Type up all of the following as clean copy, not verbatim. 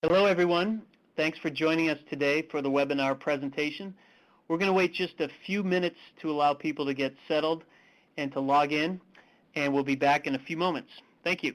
Hello everyone. Thanks for joining us today for the webinar presentation. We're going to wait just a few minutes to allow people to get settled and to log in, and we'll be back in a few moments. Thank you.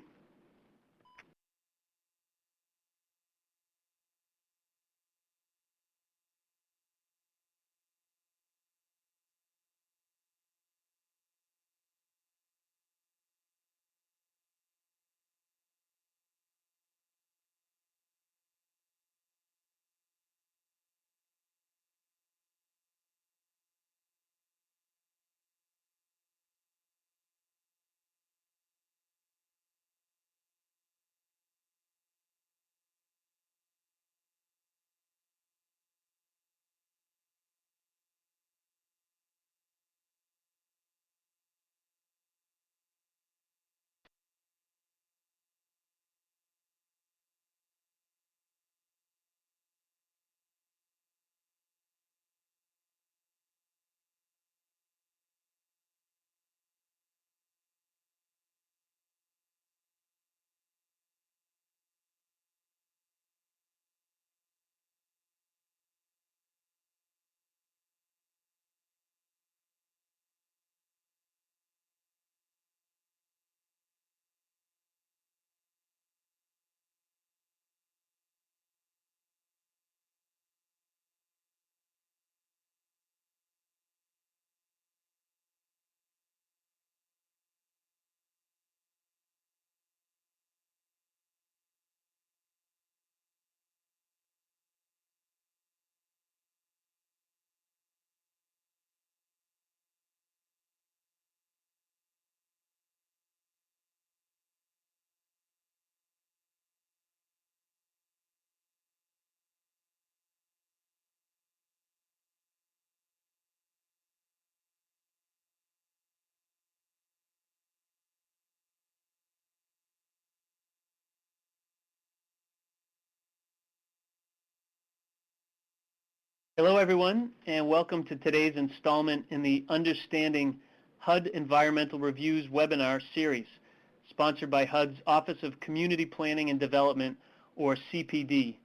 Hello everyone, and welcome to today's installment in the Understanding HUD Environmental Reviews webinar series, sponsored by HUD's Office of Community Planning and Development, or CPD.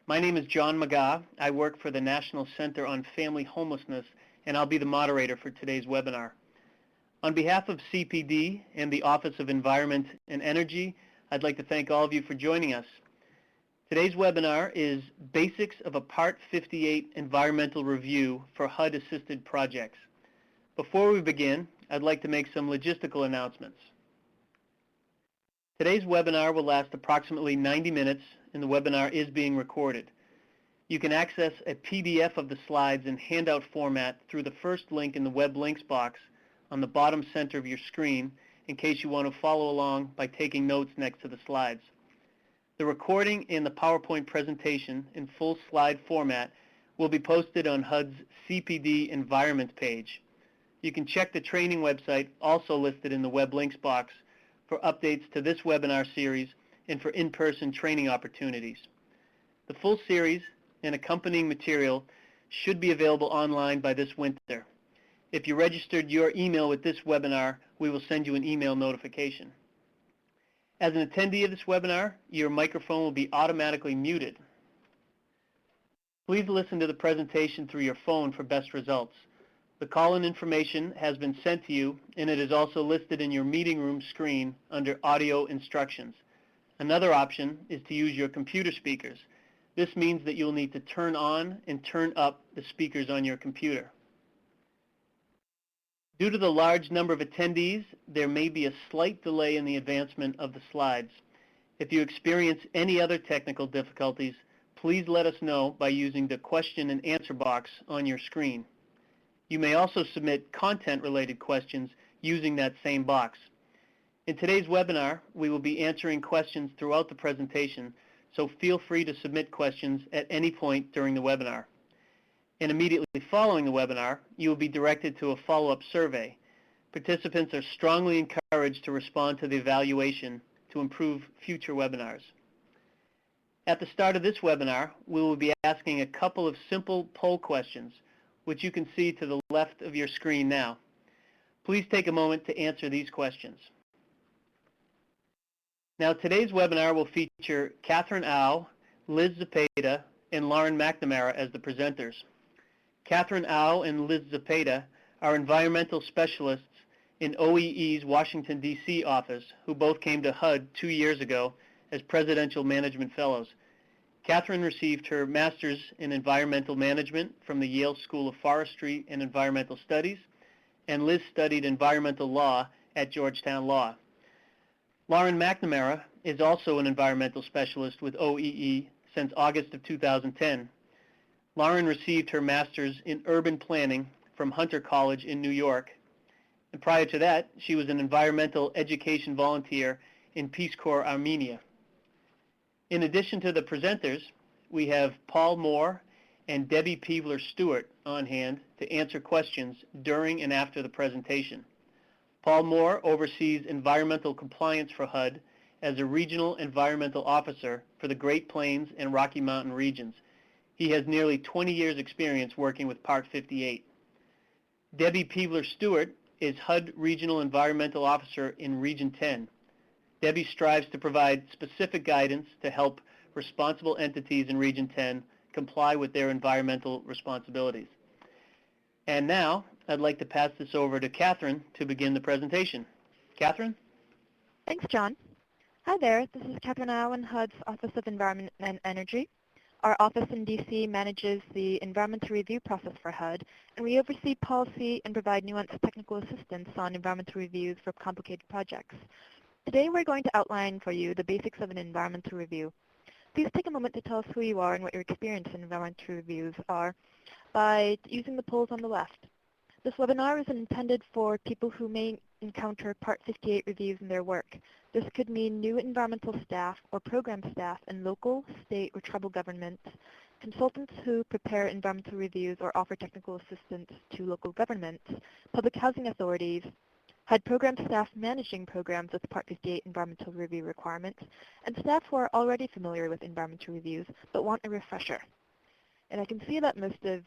My name is John McGaugh. I work for the National Center on Family Homelessness, and I'll be the moderator for today's webinar. On behalf of CPD and the Office of Environment and Energy, I'd like to thank all of you for joining us. Today's webinar is Basics of a Part 58 Environmental Review for HUD-Assisted Projects. Before we begin, I'd like to make some logistical announcements. Today's webinar will last approximately 90 minutes, and the webinar is being recorded. You can access a PDF of the slides in handout format through the first link in the web links box on the bottom center of your screen in case you want to follow along by taking notes next to the slides. The recording and the PowerPoint presentation in full slide format will be posted on HUD's CPD Environment page. You can check the training website, also listed in the web links box, for updates to this webinar series and for in-person training opportunities. The full series and accompanying material should be available online by this winter. If you registered your email with this webinar, we will send you an email notification. As an attendee of this webinar, your microphone will be automatically muted. Please listen to the presentation through your phone for best results. The call-in information has been sent to you, and it is also listed in your meeting room screen under Audio Instructions. Another option is to use your computer speakers. This means that you'll need to turn on and turn up the speakers on your computer. Due to the large number of attendees, there may be a slight delay in the advancement of the slides. If you experience any other technical difficulties, please let us know by using the question and answer box on your screen. You may also submit content-related questions using that same box. In today's webinar, we will be answering questions throughout the presentation, so feel free to submit questions at any point during the webinar. And immediately following the webinar, you will be directed to a follow-up survey. Participants are strongly encouraged to respond to the evaluation to improve future webinars. At the start of this webinar, we will be asking a couple of simple poll questions, which you can see to the left of your screen now. Please take a moment to answer these questions. Now, today's webinar will feature Catherine Au, Liz Zepeda, and Lauren McNamara as the presenters. Catherine Au and Liz Zepeda are environmental specialists in OEE's Washington, D.C. office, who both came to HUD 2 years ago as Presidential Management Fellows. Catherine received her master's in environmental management from the Yale School of Forestry and Environmental Studies, and Liz studied environmental law at Georgetown Law. Lauren McNamara is also an environmental specialist with OEE since August of 2010. Lauren received her master's in urban planning from Hunter College in New York. And prior to that, she was an environmental education volunteer in Peace Corps Armenia. In addition to the presenters, we have Paul Moore and Debbie Peevler-Stewart on hand to answer questions during and after the presentation. Paul Moore oversees environmental compliance for HUD as a regional environmental officer for the Great Plains and Rocky Mountain regions. He has nearly 20 years' experience working with Part 58. Debbie Peevler-Stewart is HUD Regional Environmental Officer in Region 10. Debbie strives to provide specific guidance to help responsible entities in Region 10 comply with their environmental responsibilities. And now, I'd like to pass this over to Catherine to begin the presentation. Catherine? Thanks, John. Hi there, this is Catherine Au in HUD's Office of Environment and Energy. Our office in DC manages the environmental review process for HUD, and we oversee policy and provide nuanced technical assistance on environmental reviews for complicated projects. Today we're going to outline for you the basics of an environmental review. Please take a moment to tell us who you are and what your experience in environmental reviews are by using the polls on the left. This webinar is intended for people who may encounter Part 58 reviews in their work. This could mean new environmental staff or program staff in local, state, or tribal governments, consultants who prepare environmental reviews or offer technical assistance to local governments, public housing authorities, HUD program staff managing programs with Part 58 environmental review requirements, and staff who are already familiar with environmental reviews but want a refresher. And I can see that most of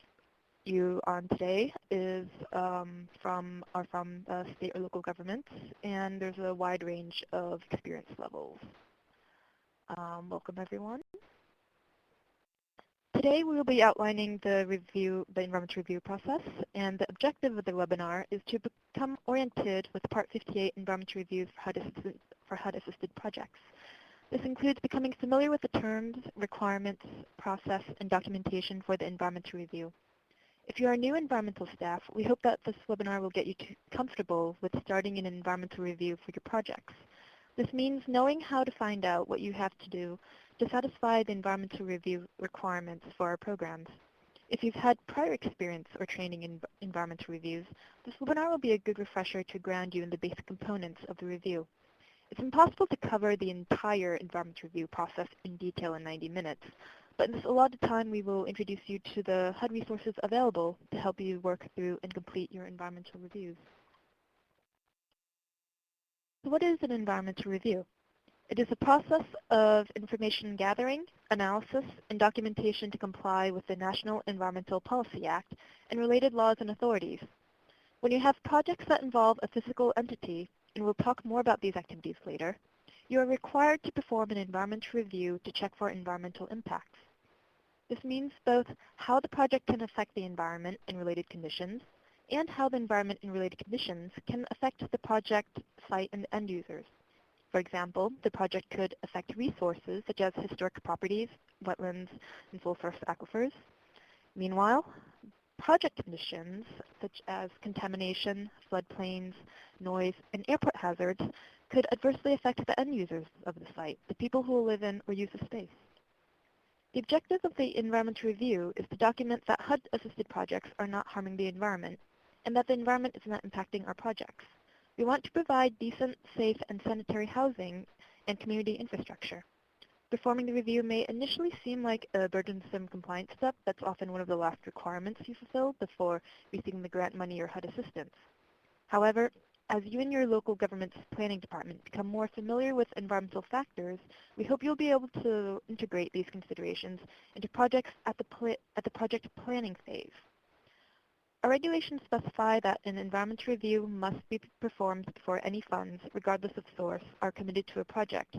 you on today are from state or local governments, and there's a wide range of experience levels. Welcome, everyone. Today we will be outlining the environmental review process, and the objective of the webinar is to become oriented with Part 58 environmental reviews for HUD-assisted projects. This includes becoming familiar with the terms, requirements, process, and documentation for the environmental review. If you are new environmental staff, we hope that this webinar will get you comfortable with starting an environmental review for your projects. This means knowing how to find out what you have to do to satisfy the environmental review requirements for our programs. If you've had prior experience or training in environmental reviews, this webinar will be a good refresher to ground you in the basic components of the review. It's impossible to cover the entire environmental review process in detail in 90 minutes, but in this allotted time we will introduce you to the HUD resources available to help you work through and complete your environmental reviews. So what is an environmental review? It is a process of information gathering, analysis, and documentation to comply with the National Environmental Policy Act and related laws and authorities. When you have projects that involve a physical entity, and we'll talk more about these activities later, you are required to perform an environmental review to check for environmental impacts. This means both how the project can affect the environment and related conditions, and how the environment and related conditions can affect the project, site, and end users. For example, the project could affect resources such as historic properties, wetlands, and full source aquifers. Meanwhile, project conditions such as contamination, floodplains, noise, and airport hazards could adversely affect the end users of the site, the people who will live in or use the space. The objective of the environmental review is to document that HUD-assisted projects are not harming the environment, and that the environment is not impacting our projects. We want to provide decent, safe, and sanitary housing and community infrastructure. Performing the review may initially seem like a burdensome compliance step that's often one of the last requirements you fulfill before receiving the grant money or HUD assistance. However, as you and your local government's planning department become more familiar with environmental factors, we hope you'll be able to integrate these considerations into projects at the project planning phase. Our regulations specify that an environmental review must be performed before any funds, regardless of source, are committed to a project.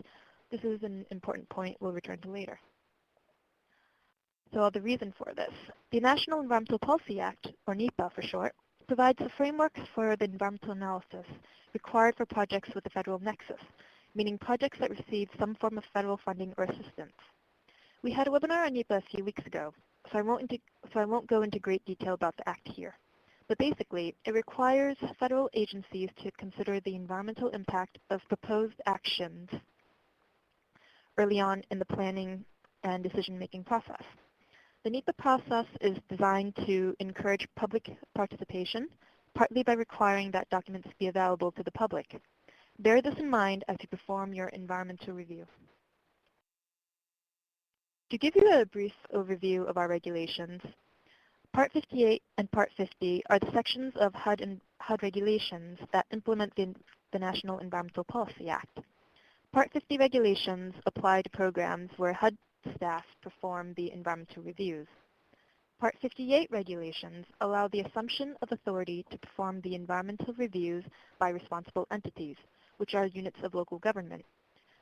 This is an important point we'll return to later. So the reason for this. The National Environmental Policy Act, or NEPA for short, provides a framework for the environmental analysis required for projects with a federal nexus, meaning projects that receive some form of federal funding or assistance. We had a webinar on NEPA a few weeks ago, so I won't go into great detail about the act here. But basically, it requires federal agencies to consider the environmental impact of proposed actions early on in the planning and decision-making process. The NEPA process is designed to encourage public participation, partly by requiring that documents be available to the public. Bear this in mind as you perform your environmental review. To give you a brief overview of our regulations, Part 58 and Part 50 are the sections of HUD regulations that implement the National Environmental Policy Act. Part 50 regulations apply to programs where HUD staff perform the environmental reviews. Part 58 regulations allow the assumption of authority to perform the environmental reviews by responsible entities, which are units of local government.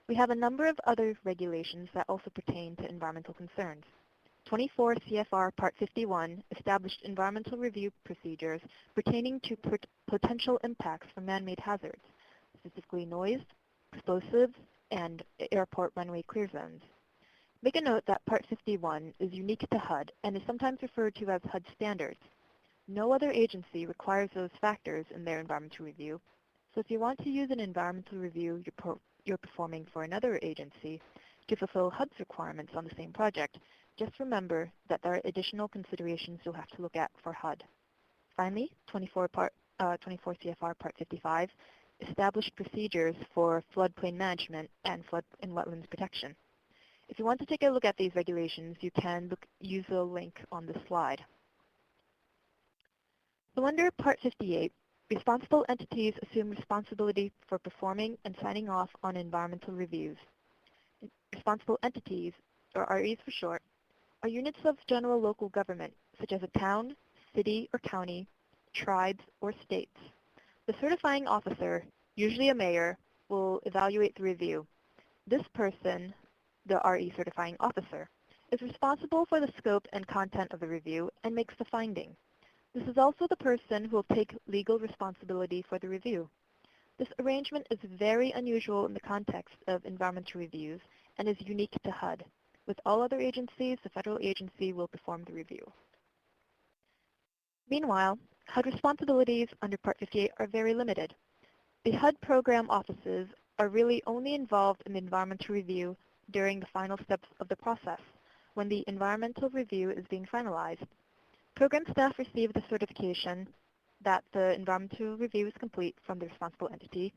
We have a number of other regulations that also pertain to environmental concerns. 24 CFR Part 51 established environmental review procedures pertaining to potential impacts from man-made hazards, specifically noise, explosives, and airport runway clear zones. Make a note that Part 51 is unique to HUD and is sometimes referred to as HUD standards. No other agency requires those factors in their environmental review, so if you want to use an environmental review you're performing for another agency to fulfill HUD's requirements on the same project, just remember that there are additional considerations you'll have to look at for HUD. Finally, 24 CFR Part 55 established procedures for floodplain management and flood and wetlands protection. If you want to take a look at these regulations, you can use the link on this slide. So under Part 58, responsible entities assume responsibility for performing and signing off on environmental reviews. Responsible entities, or REs for short, are units of general local government, such as a town, city, or county, tribes, or states. The certifying officer, usually a mayor, will evaluate the review. This person, the RE certifying officer, is responsible for the scope and content of the review and makes the finding. This is also the person who will take legal responsibility for the review. This arrangement is very unusual in the context of environmental reviews and is unique to HUD. With all other agencies, the federal agency will perform the review. Meanwhile, HUD responsibilities under Part 58 are very limited. The HUD program offices are really only involved in the environmental review during the final steps of the process, when the environmental review is being finalized. Program staff receive the certification that the environmental review is complete from the responsible entity,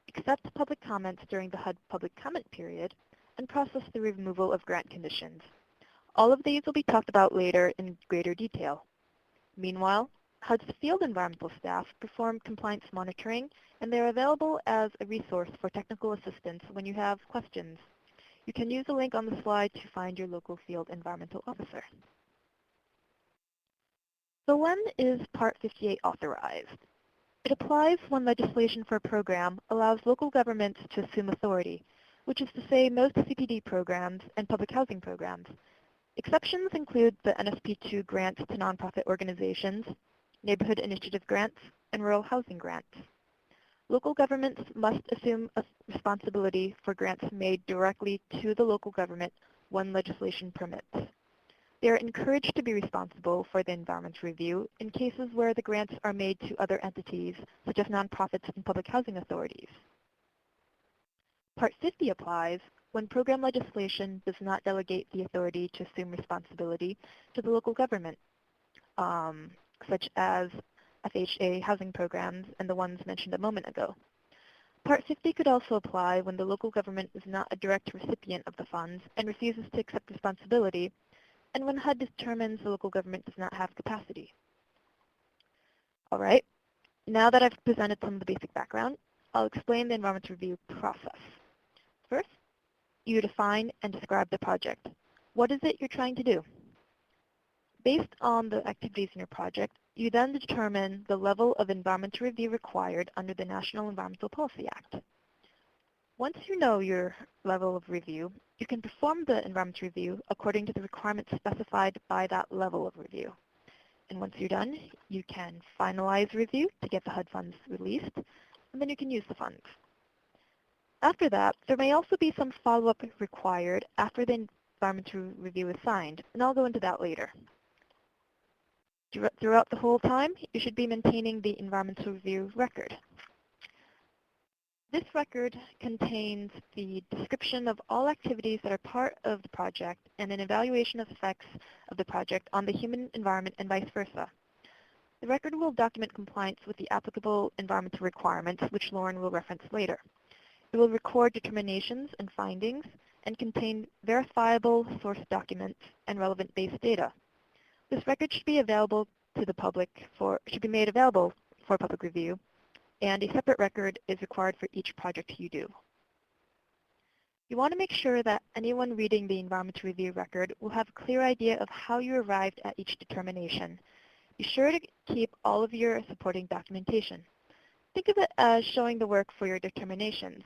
accept public comments during the HUD public comment period, and process the removal of grant conditions. All of these will be talked about later in greater detail. Meanwhile, HUD's field environmental staff perform compliance monitoring, and they're available as a resource for technical assistance when you have questions. You can use the link on the slide to find your local field environmental officer. So when is Part 58 authorized? It applies when legislation for a program allows local governments to assume authority, which is to say most CPD programs and public housing programs. Exceptions include the NSP2 grants to nonprofit organizations, neighborhood initiative grants, and rural housing grants. Local governments must assume a responsibility for grants made directly to the local government when legislation permits. They are encouraged to be responsible for the environmental review in cases where the grants are made to other entities, such as nonprofits and public housing authorities. Part 50 applies when program legislation does not delegate the authority to assume responsibility to the local government, such as FHA housing programs and the ones mentioned a moment ago. Part 50 could also apply when the local government is not a direct recipient of the funds and refuses to accept responsibility, and when HUD determines the local government does not have capacity. All right, now that I've presented some of the basic background, I'll explain the environmental review process. First, you define and describe the project. What is it you're trying to do? Based on the activities in your project, you then determine the level of environmental review required under the National Environmental Policy Act. Once you know your level of review, you can perform the environmental review according to the requirements specified by that level of review. And once you're done, you can finalize review to get the HUD funds released, and then you can use the funds. After that, there may also be some follow-up required after the environmental review is signed, and I'll go into that later. Throughout the whole time, you should be maintaining the environmental review record. This record contains the description of all activities that are part of the project and an evaluation of effects of the project on the human environment and vice versa. The record will document compliance with the applicable environmental requirements, which Lauren will reference later. It will record determinations and findings and contain verifiable source documents and relevant base data. This record should be available to the public should be made available for public review, and a separate record is required for each project you do. You want to make sure that anyone reading the environmental review record will have a clear idea of how you arrived at each determination. Be sure to keep all of your supporting documentation. Think of it as showing the work for your determinations.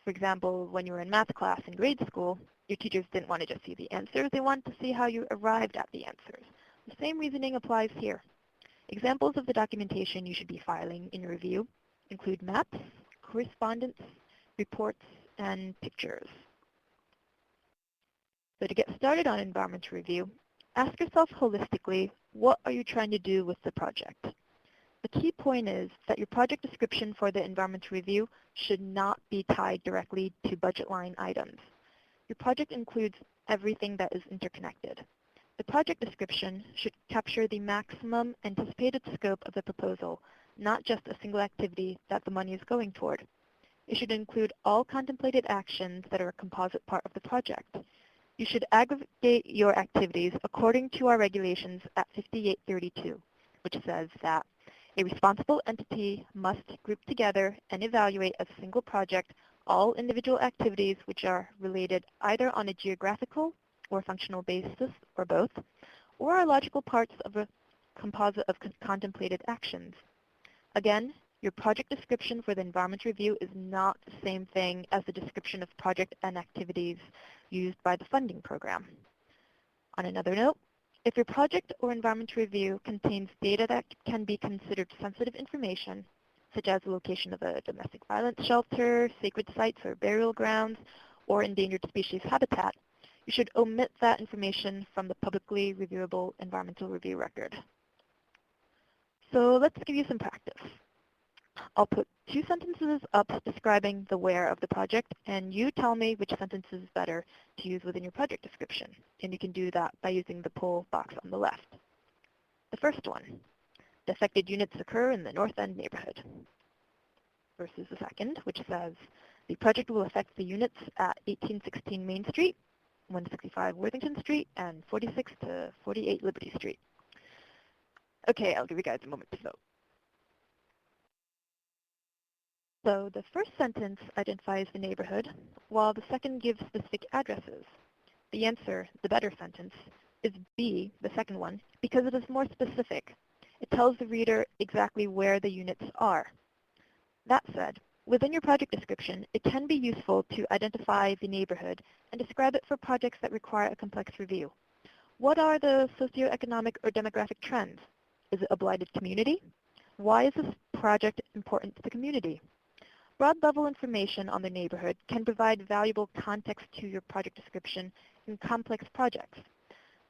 For example, when you were in math class in grade school, your teachers didn't want to just see the answers, they wanted to see how you arrived at the answers. The same reasoning applies here. Examples of the documentation you should be filing in your review include maps, correspondence, reports, and pictures. So to get started on environmental review, ask yourself holistically, what are you trying to do with the project? The key point is that your project description for the environmental review should not be tied directly to budget line items. Your project includes everything that is interconnected. The project description should capture the maximum anticipated scope of the proposal, not just a single activity that the money is going toward. It should include all contemplated actions that are a composite part of the project. You should aggregate your activities according to our regulations at 5832, which says that a responsible entity must group together and evaluate as a single project all individual activities which are related either on a geographical or functional basis, or both, or are logical parts of a composite of contemplated actions. Again, your project description for the environmental review is not the same thing as the description of project and activities used by the funding program. On another note, if your project or environmental review contains data that can be considered sensitive information, such as the location of a domestic violence shelter, sacred sites or burial grounds, or endangered species habitat, you should omit that information from the publicly reviewable environmental review record. So let's give you some practice. I'll put 2 sentences up describing the where of the project, and you tell me which sentence is better to use within your project description. And you can do that by using the pull box on the left. The first one, the affected units occur in the North End neighborhood, versus the second, which says the project will affect the units at 1816 Main Street, 165 Worthington Street, and 46 to 48 Liberty Street. Okay, I'll give you guys a moment to vote. So the first sentence identifies the neighborhood, while the second gives specific addresses. The answer, the better sentence, is B, the second one, because it is more specific. It tells the reader exactly where the units are. That said, within your project description, it can be useful to identify the neighborhood and describe it for projects that require a complex review. What are the socioeconomic or demographic trends? Is it a blighted community? Why is this project important to the community? Broad-level information on the neighborhood can provide valuable context to your project description in complex projects.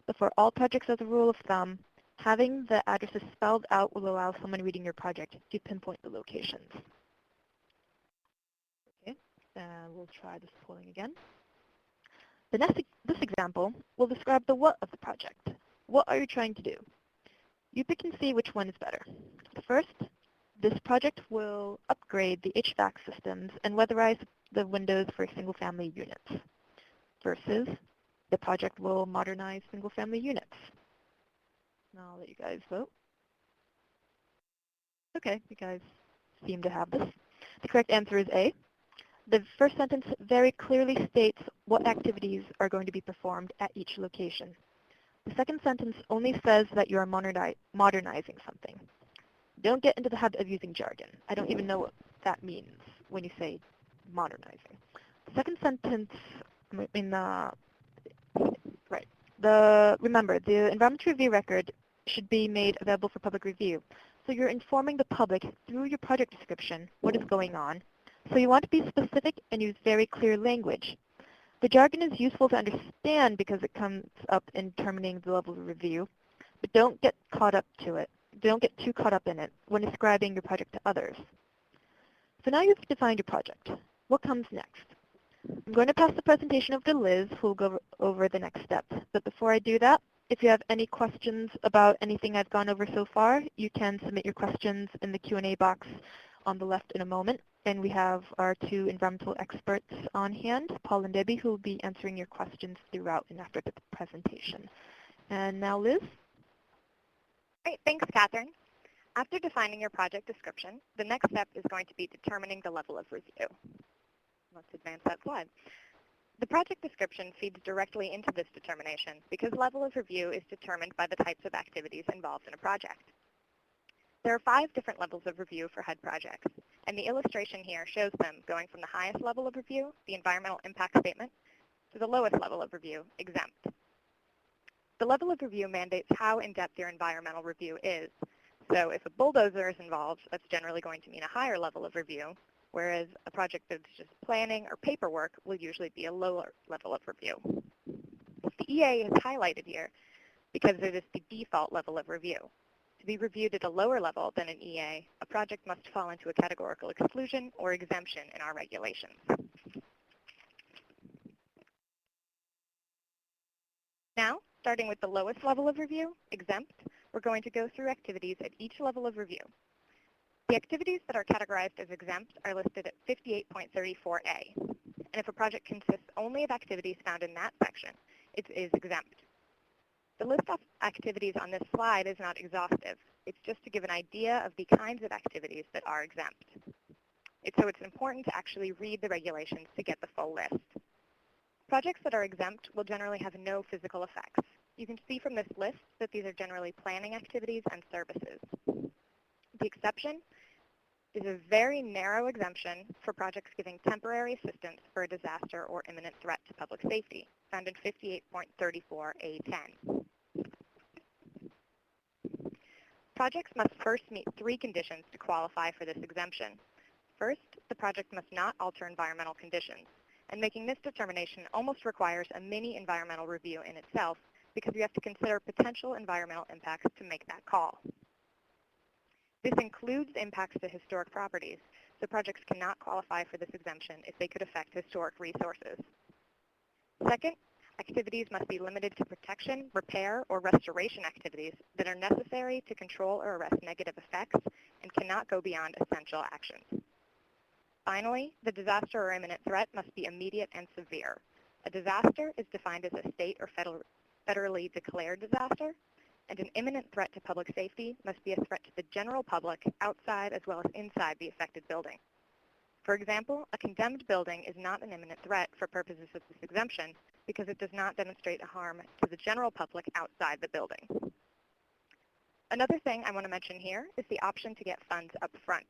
But for all projects as a rule of thumb, having the addresses spelled out will allow someone reading your project to pinpoint the locations. Okay, we'll try this polling again. This example will describe the what of the project. What are you trying to do? You pick and see which one is better. First, this project will upgrade the HVAC systems and weatherize the windows for single-family units, versus the project will modernize single-family units. Now I'll let you guys vote. Okay, you guys seem to have this. The correct answer is A. The first sentence very clearly states what activities are going to be performed at each location. The second sentence only says that you are modernizing something. Don't get into the habit of using jargon. I don't even know what that means when you say modernizing. second sentence in the, right, remember, the environmental review record should be made available for public review. So you're informing the public through your project description what is going on. So you want to be specific and use very clear language. The jargon is useful to understand because it comes up in determining the level of review, but don't get caught up to it. Don't get too caught up in it when describing your project to others. So now you've defined your project. What comes next? I'm going to pass the presentation over to Liz, who will go over the next steps. But before I do that, if you have any questions about anything I've gone over so far, you can submit your questions in the Q&A box on the left in a moment. And we have our two environmental experts on hand, Paul and Debbie, who will be answering your questions throughout and after the presentation. And now, Liz? Great, thanks, Catherine. After defining your project description, the next step is going to be determining the level of review. Let's advance that slide. The project description feeds directly into this determination because level of review is determined by the types of activities involved in a project. There are 5 different levels of review for HUD projects, and the illustration here shows them going from the highest level of review, the environmental impact statement, to the lowest level of review, exempt. The level of review mandates how in-depth your environmental review is. So if a bulldozer is involved, that's generally going to mean a higher level of review, whereas a project that's just planning or paperwork will usually be a lower level of review. The EA is highlighted here because it is the default level of review. To be reviewed at a lower level than an EA, a project must fall into a categorical exclusion or exemption in our regulations. Now, starting with the lowest level of review, exempt, we're going to go through activities at each level of review. The activities that are categorized as exempt are listed at 58.34a. And if a project consists only of activities found in that section, it is exempt. The list of activities on this slide is not exhaustive. It's just to give an idea of the kinds of activities that are exempt. So it's important to actually read the regulations to get the full list. Projects that are exempt will generally have no physical effects. You can see from this list that these are generally planning activities and services. The exception is a very narrow exemption for projects giving temporary assistance for a disaster or imminent threat to public safety, found in 58.34A10. Projects must first meet 3 conditions to qualify for this exemption. First, the project must not alter environmental conditions, and making this determination almost requires a mini environmental review in itself because you have to consider potential environmental impacts to make that call. This includes impacts to historic properties, so projects cannot qualify for this exemption if they could affect historic resources. Second, activities must be limited to protection, repair, or restoration activities that are necessary to control or arrest negative effects and cannot go beyond essential actions. Finally, the disaster or imminent threat must be immediate and severe. A disaster is defined as a state or federally declared disaster, and an imminent threat to public safety must be a threat to the general public outside as well as inside the affected building. For example, a condemned building is not an imminent threat for purposes of this exemption because it does not demonstrate a harm to the general public outside the building. Another thing I want to mention here is the option to get funds up front.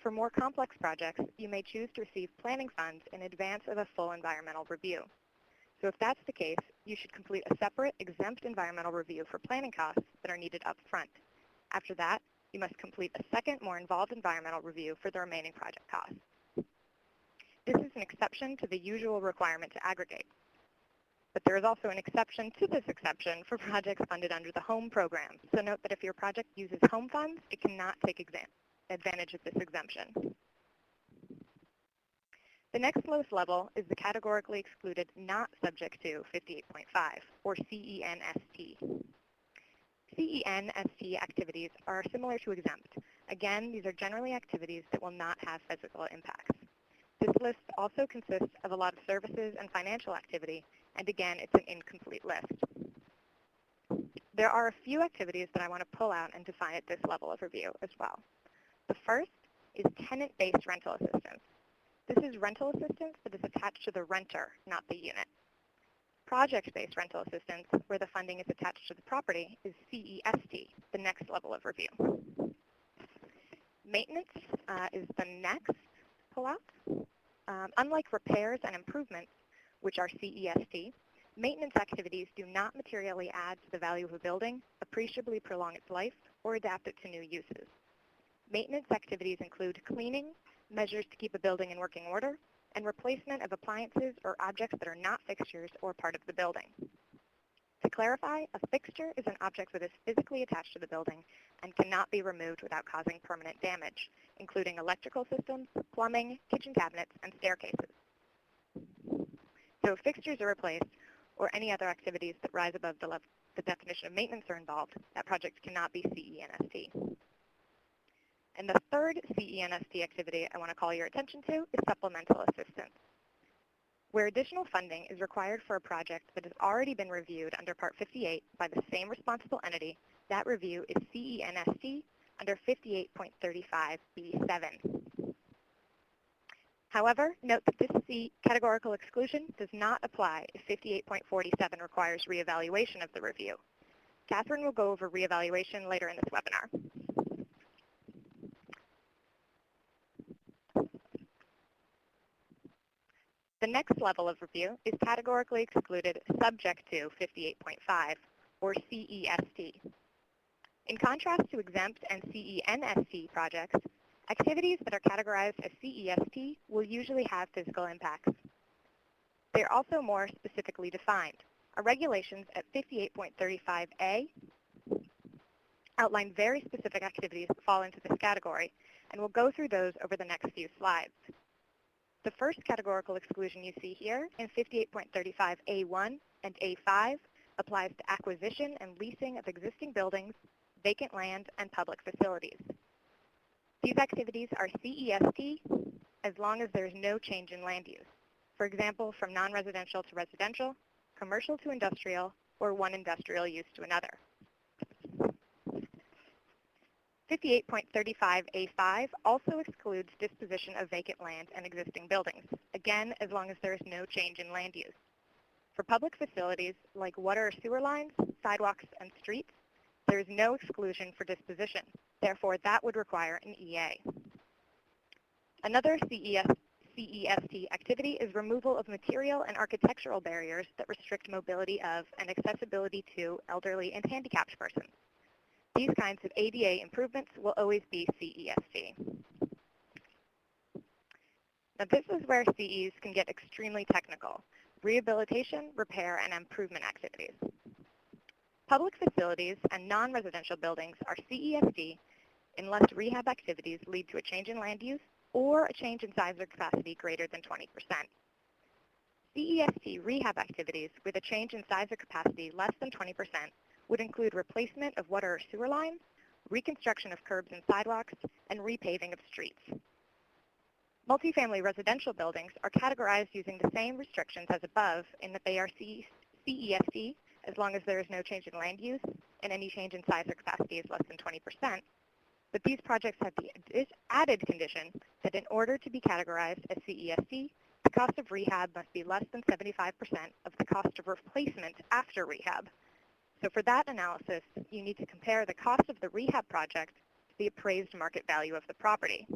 For more complex projects, you may choose to receive planning funds in advance of a full environmental review. So if that's the case, you should complete a separate exempt environmental review for planning costs that are needed up front. After that, you must complete a second, more involved environmental review for the remaining project costs. This is an exception to the usual requirement to aggregate. But there is also an exception to this exception for projects funded under the HOME program. So note that if your project uses HOME funds, it cannot take advantage of this exemption. The next lowest level is the categorically excluded not subject to 58.5, or CENST. CENST activities are similar to exempt. Again, these are generally activities that will not have physical impacts. This list also consists of a lot of services and financial activity, and again, it's an incomplete list. There are a few activities that I want to pull out and define at this level of review as well. The first is tenant-based rental assistance. This is rental assistance that is attached to the renter, not the unit. Project-based rental assistance, where the funding is attached to the property, is CEST, the next level of review. Maintenance is the next pull-out. Unlike repairs and improvements, which are CEST, maintenance activities do not materially add to the value of a building, appreciably prolong its life, or adapt it to new uses. Maintenance activities include cleaning, measures to keep a building in working order, and replacement of appliances or objects that are not fixtures or part of the building. To clarify, a fixture is an object that is physically attached to the building and cannot be removed without causing permanent damage, including electrical systems, plumbing, kitchen cabinets, and staircases. So if fixtures are replaced, or any other activities that rise above the definition of maintenance are involved, that project cannot be CENST. And the third CENST activity I want to call your attention to is supplemental assistance. Where additional funding is required for a project that has already been reviewed under Part 58 by the same responsible entity, that review is CENST under 58.35B7. However, note that this categorical exclusion does not apply if 58.47 requires reevaluation of the review. Catherine will go over reevaluation later in this webinar. The next level of review is categorically excluded subject to 58.5, or CEST. In contrast to exempt and CENST projects, activities that are categorized as CEST will usually have physical impacts. They are also more specifically defined. Our regulations at 58.35A outline very specific activities that fall into this category, and we'll go through those over the next few slides. The first categorical exclusion you see here in 58.35A1 and A5 applies to acquisition and leasing of existing buildings, vacant land, and public facilities. These activities are CEST as long as there is no change in land use. For example, from non-residential to residential, commercial to industrial, or one industrial use to another. 58.35A5 also excludes disposition of vacant land and existing buildings, again, as long as there is no change in land use. For public facilities like water or sewer lines, sidewalks, and streets, there is no exclusion for disposition. Therefore, that would require an EA. Another CEST activity is removal of material and architectural barriers that restrict mobility of and accessibility to elderly and handicapped persons. These kinds of ADA improvements will always be CEST. Now this is where CEs can get extremely technical: rehabilitation, repair, and improvement activities. Public facilities and non-residential buildings are CEST unless rehab activities lead to a change in land use or a change in size or capacity greater than 20%. CEST rehab activities with a change in size or capacity less than 20% would include replacement of water or sewer lines, reconstruction of curbs and sidewalks, and repaving of streets. Multifamily residential buildings are categorized using the same restrictions as above in that they are CEST as long as there is no change in land use and any change in size or capacity is less than 20%. But these projects have the added condition that in order to be categorized as CEST, the cost of rehab must be less than 75% of the cost of replacement after rehab. So for that analysis, you need to compare the cost of the rehab project to the appraised market value of the property.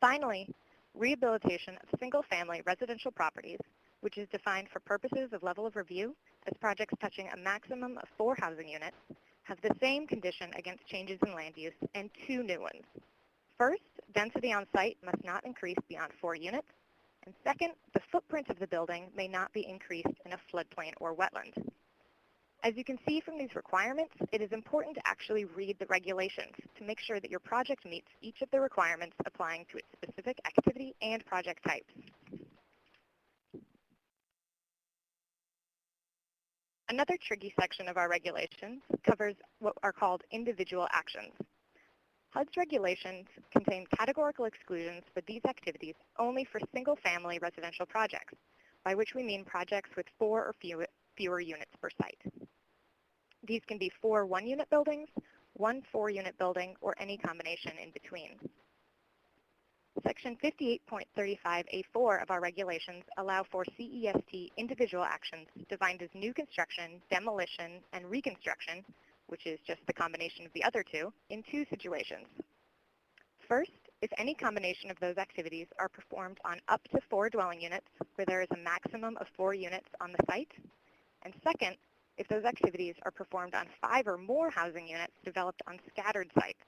Finally, rehabilitation of single-family residential properties, which is defined for purposes of level of review as projects touching a maximum of 4 housing units, have the same condition against changes in land use and 2 new ones. First, density on site must not increase beyond 4 units. And second, the footprint of the building may not be increased in a floodplain or wetland. As you can see from these requirements, it is important to actually read the regulations to make sure that your project meets each of the requirements applying to its specific activity and project types. Another tricky section of our regulations covers what are called individual actions. HUD's regulations contain categorical exclusions for these activities only for single-family residential projects, by which we mean projects with 4 or fewer units per site. These can be 4 one-unit buildings, 1 4-unit building, or any combination in between. Section 58.35A4 of our regulations allow for CEST individual actions defined as new construction, demolition, and reconstruction, which is just the combination of the other two, in 2 situations. First, if any combination of those activities are performed on up to 4 dwelling units, where there is a maximum of 4 units on the site. And second, if those activities are performed on 5 or more housing units developed on scattered sites,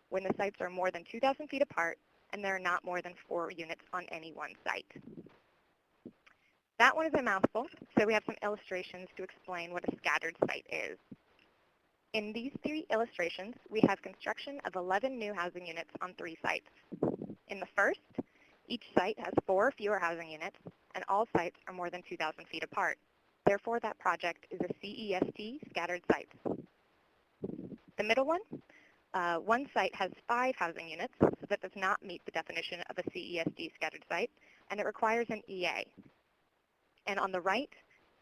when the sites are more than 2,000 feet apart and there are not more than 4 units on any one site. That one is a mouthful, so we have some illustrations to explain what a scattered site is. In these 3 illustrations, we have construction of 11 new housing units on 3 sites. In the first, each site has 4 or fewer housing units, and all sites are more than 2,000 feet apart. Therefore, that project is a CEST scattered site. The middle one, one site has 5 housing units, so that does not meet the definition of a CEST scattered site, and it requires an EA. And on the right,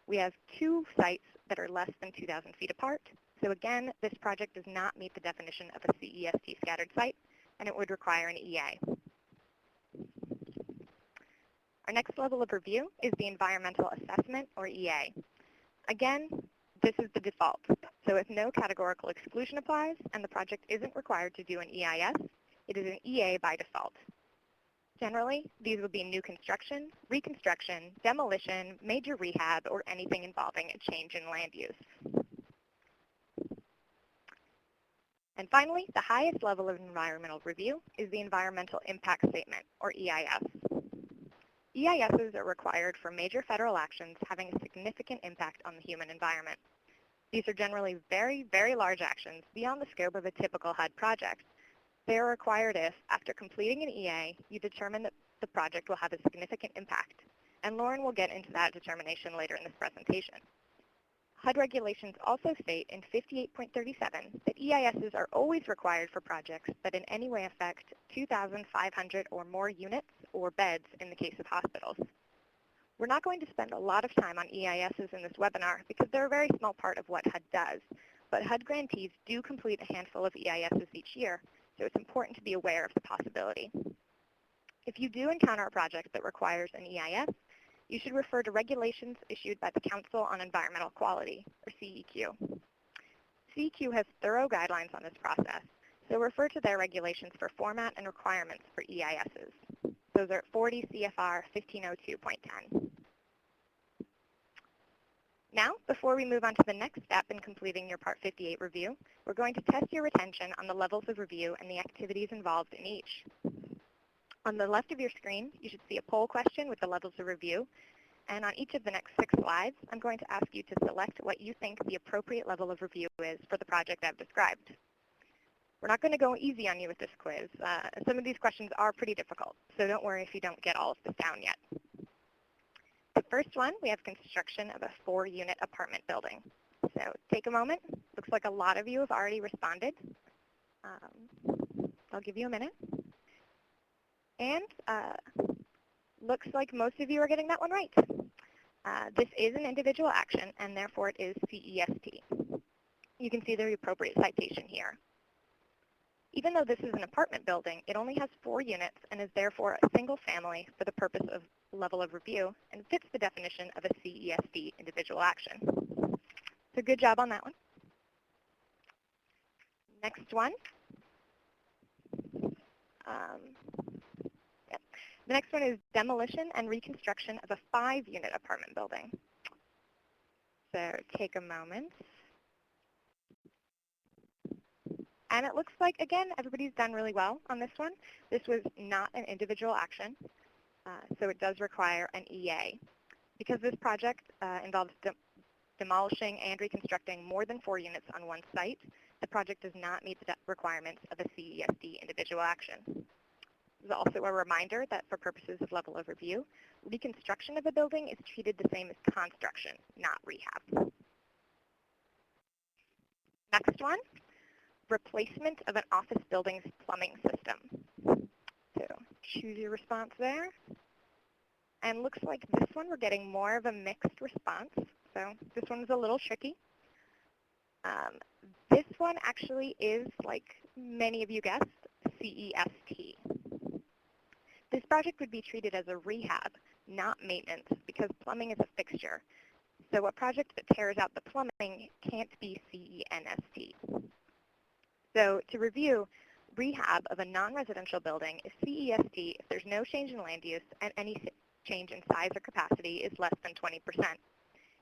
we have 2 sites that are less than 2,000 feet apart. So again, this project does not meet the definition of a CEST scattered site, and it would require an EA. Our next level of review is the environmental assessment, or EA. Again, this is the default. So if no categorical exclusion applies and the project isn't required to do an EIS, it is an EA by default. Generally, these will be new construction, reconstruction, demolition, major rehab, or anything involving a change in land use. And finally, the highest level of environmental review is the Environmental Impact Statement, or EIS. EISs are required for major federal actions having a significant impact on the human environment. These are generally very, very large actions beyond the scope of a typical HUD project. They are required if, after completing an EA, you determine that the project will have a significant impact. And Lauren will get into that determination later in this presentation. HUD regulations also state in 58.37 that EISs are always required for projects that in any way affect 2,500 or more units or beds in the case of hospitals. We're not going to spend a lot of time on EISs in this webinar because they're a very small part of what HUD does, but HUD grantees do complete a handful of EISs each year, so it's important to be aware of the possibility. If you do encounter a project that requires an EIS, you should refer to regulations issued by the Council on Environmental Quality, or CEQ. CEQ has thorough guidelines on this process, so refer to their regulations for format and requirements for EISs. Those are 40 CFR 1502.10. Now, before we move on to the next step in completing your Part 58 review, we're going to test your retention on the levels of review and the activities involved in each. On the left of your screen, you should see a poll question with the levels of review. And on each of the next 6 slides, I'm going to ask you to select what you think the appropriate level of review is for the project I've described. We're not going to go easy on you with this quiz. Some of these questions are pretty difficult, so don't worry if you don't get all of this down yet. The first one, we have construction of a 4-unit apartment building. So take a moment. Looks like a lot of you have already responded. I'll give you a minute. And looks like most of you are getting that one right. This is an individual action, and therefore it is CEST. You can see the appropriate citation here. Even though this is an apartment building, it only has 4 units and is therefore a single family for the purpose of level of review and fits the definition of a CEST individual action. So good job on that one. Next one. The next one is demolition and reconstruction of a 5-unit apartment building. So take a moment. And it looks like, again, everybody's done really well on this one. This was not an individual action, so it does require an EA. Because this project involves demolishing and reconstructing more than 4 units on one site, the project does not meet the requirements of a CEST individual action. There's also a reminder that for purposes of level of review, reconstruction of a building is treated the same as construction, not rehab. Next one, replacement of an office building's plumbing system. So choose your response there. And looks like this one we're getting more of a mixed response. So this one's a little tricky. This one actually is, like many of you guessed, CEST. This project would be treated as a rehab, not maintenance, because plumbing is a fixture. So a project that tears out the plumbing can't be CENST. So to review, rehab of a non-residential building is CEST if there's no change in land use and any change in size or capacity is less than 20%.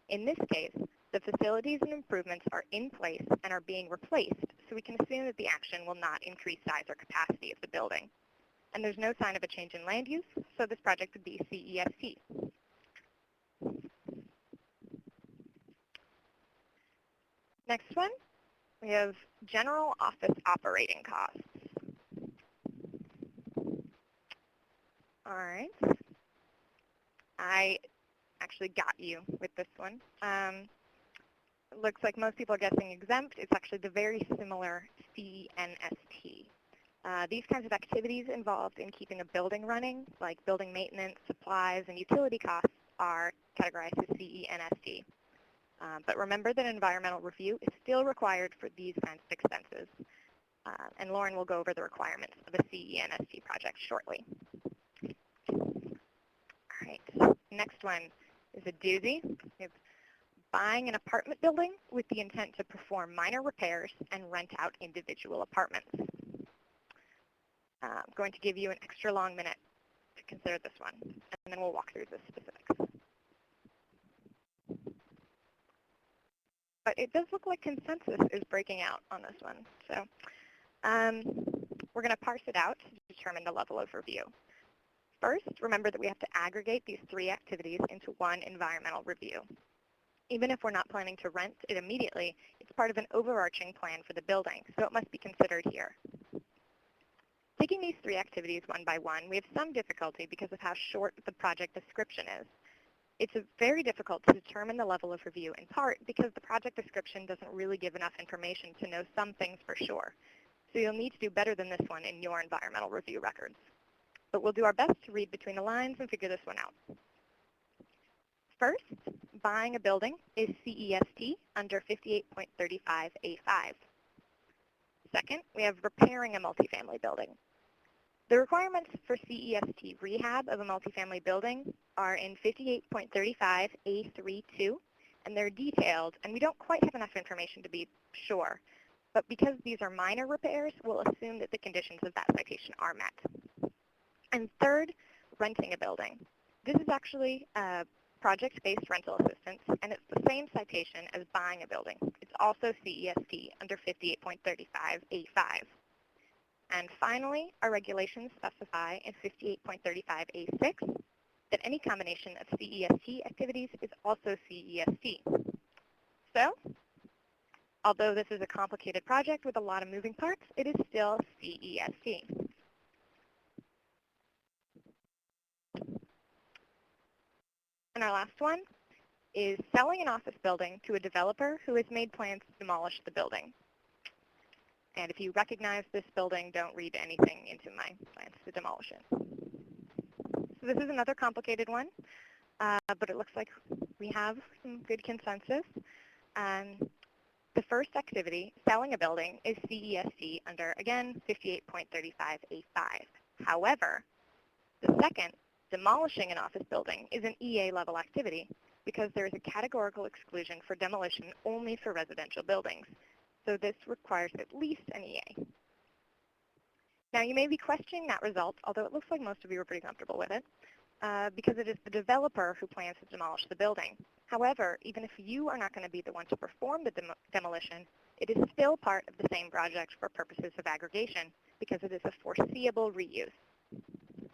In this case, the facilities and improvements are in place and are being replaced, so we can assume that the action will not increase size or capacity of the building. And there's no sign of a change in land use, so this project would be CEST. Next one, we have general office operating costs. All right. I actually got you with this one. It looks like most people are guessing exempt. It's actually the very similar CNST. These kinds of activities involved in keeping a building running, like building maintenance, supplies, and utility costs, are categorized as CENST. But remember that environmental review is still required for these kinds of expenses. And Lauren will go over the requirements of a CENST project shortly. All right, so next one is a doozy. It's buying an apartment building with the intent to perform minor repairs and rent out individual apartments. I'm going to give you an extra long minute to consider this one, and then we'll walk through the specifics. But it does look like consensus is breaking out on this one. So we're going to parse it out to determine the level of review. First, remember that we have to aggregate these three activities into one environmental review. Even if we're not planning to rent it immediately, it's part of an overarching plan for the building, so it must be considered here. Taking these three activities one by one, we have some difficulty because of how short the project description is. It's very difficult to determine the level of review, in part because the project description doesn't really give enough information to know some things for sure. So you'll need to do better than this one in your environmental review records. But we'll do our best to read between the lines and figure this one out. First, buying a building is CEST under 58.35A5. Second, we have repairing a multifamily building. The requirements for CEST rehab of a multifamily building are in 58.35A32, and they're detailed, and we don't quite have enough information to be sure. But because these are minor repairs, we'll assume that the conditions of that citation are met. And third, renting a building. This is actually project-based rental assistance, and it's the same citation as buying a building. It's also CEST under 58.35A5. And finally, our regulations specify in 58.35A6 that any combination of CEST activities is also CEST. So, although this is a complicated project with a lot of moving parts, it is still CEST. And our last one is selling an office building to a developer who has made plans to demolish the building. And if you recognize this building, don't read anything into my plans to demolish it. So this is another complicated one, but it looks like we have some good consensus. The first activity, selling a building, is CEST under, again, 58.35A5. However, the second, demolishing an office building, is an EA-level activity because there is a categorical exclusion for demolition only for residential buildings. So this requires at least an EA. Now, you may be questioning that result, although it looks like most of you are pretty comfortable with it, because it is the developer who plans to demolish the building. However, even if you are not going to be the one to perform the demolition, it is still part of the same project for purposes of aggregation because it is a foreseeable reuse.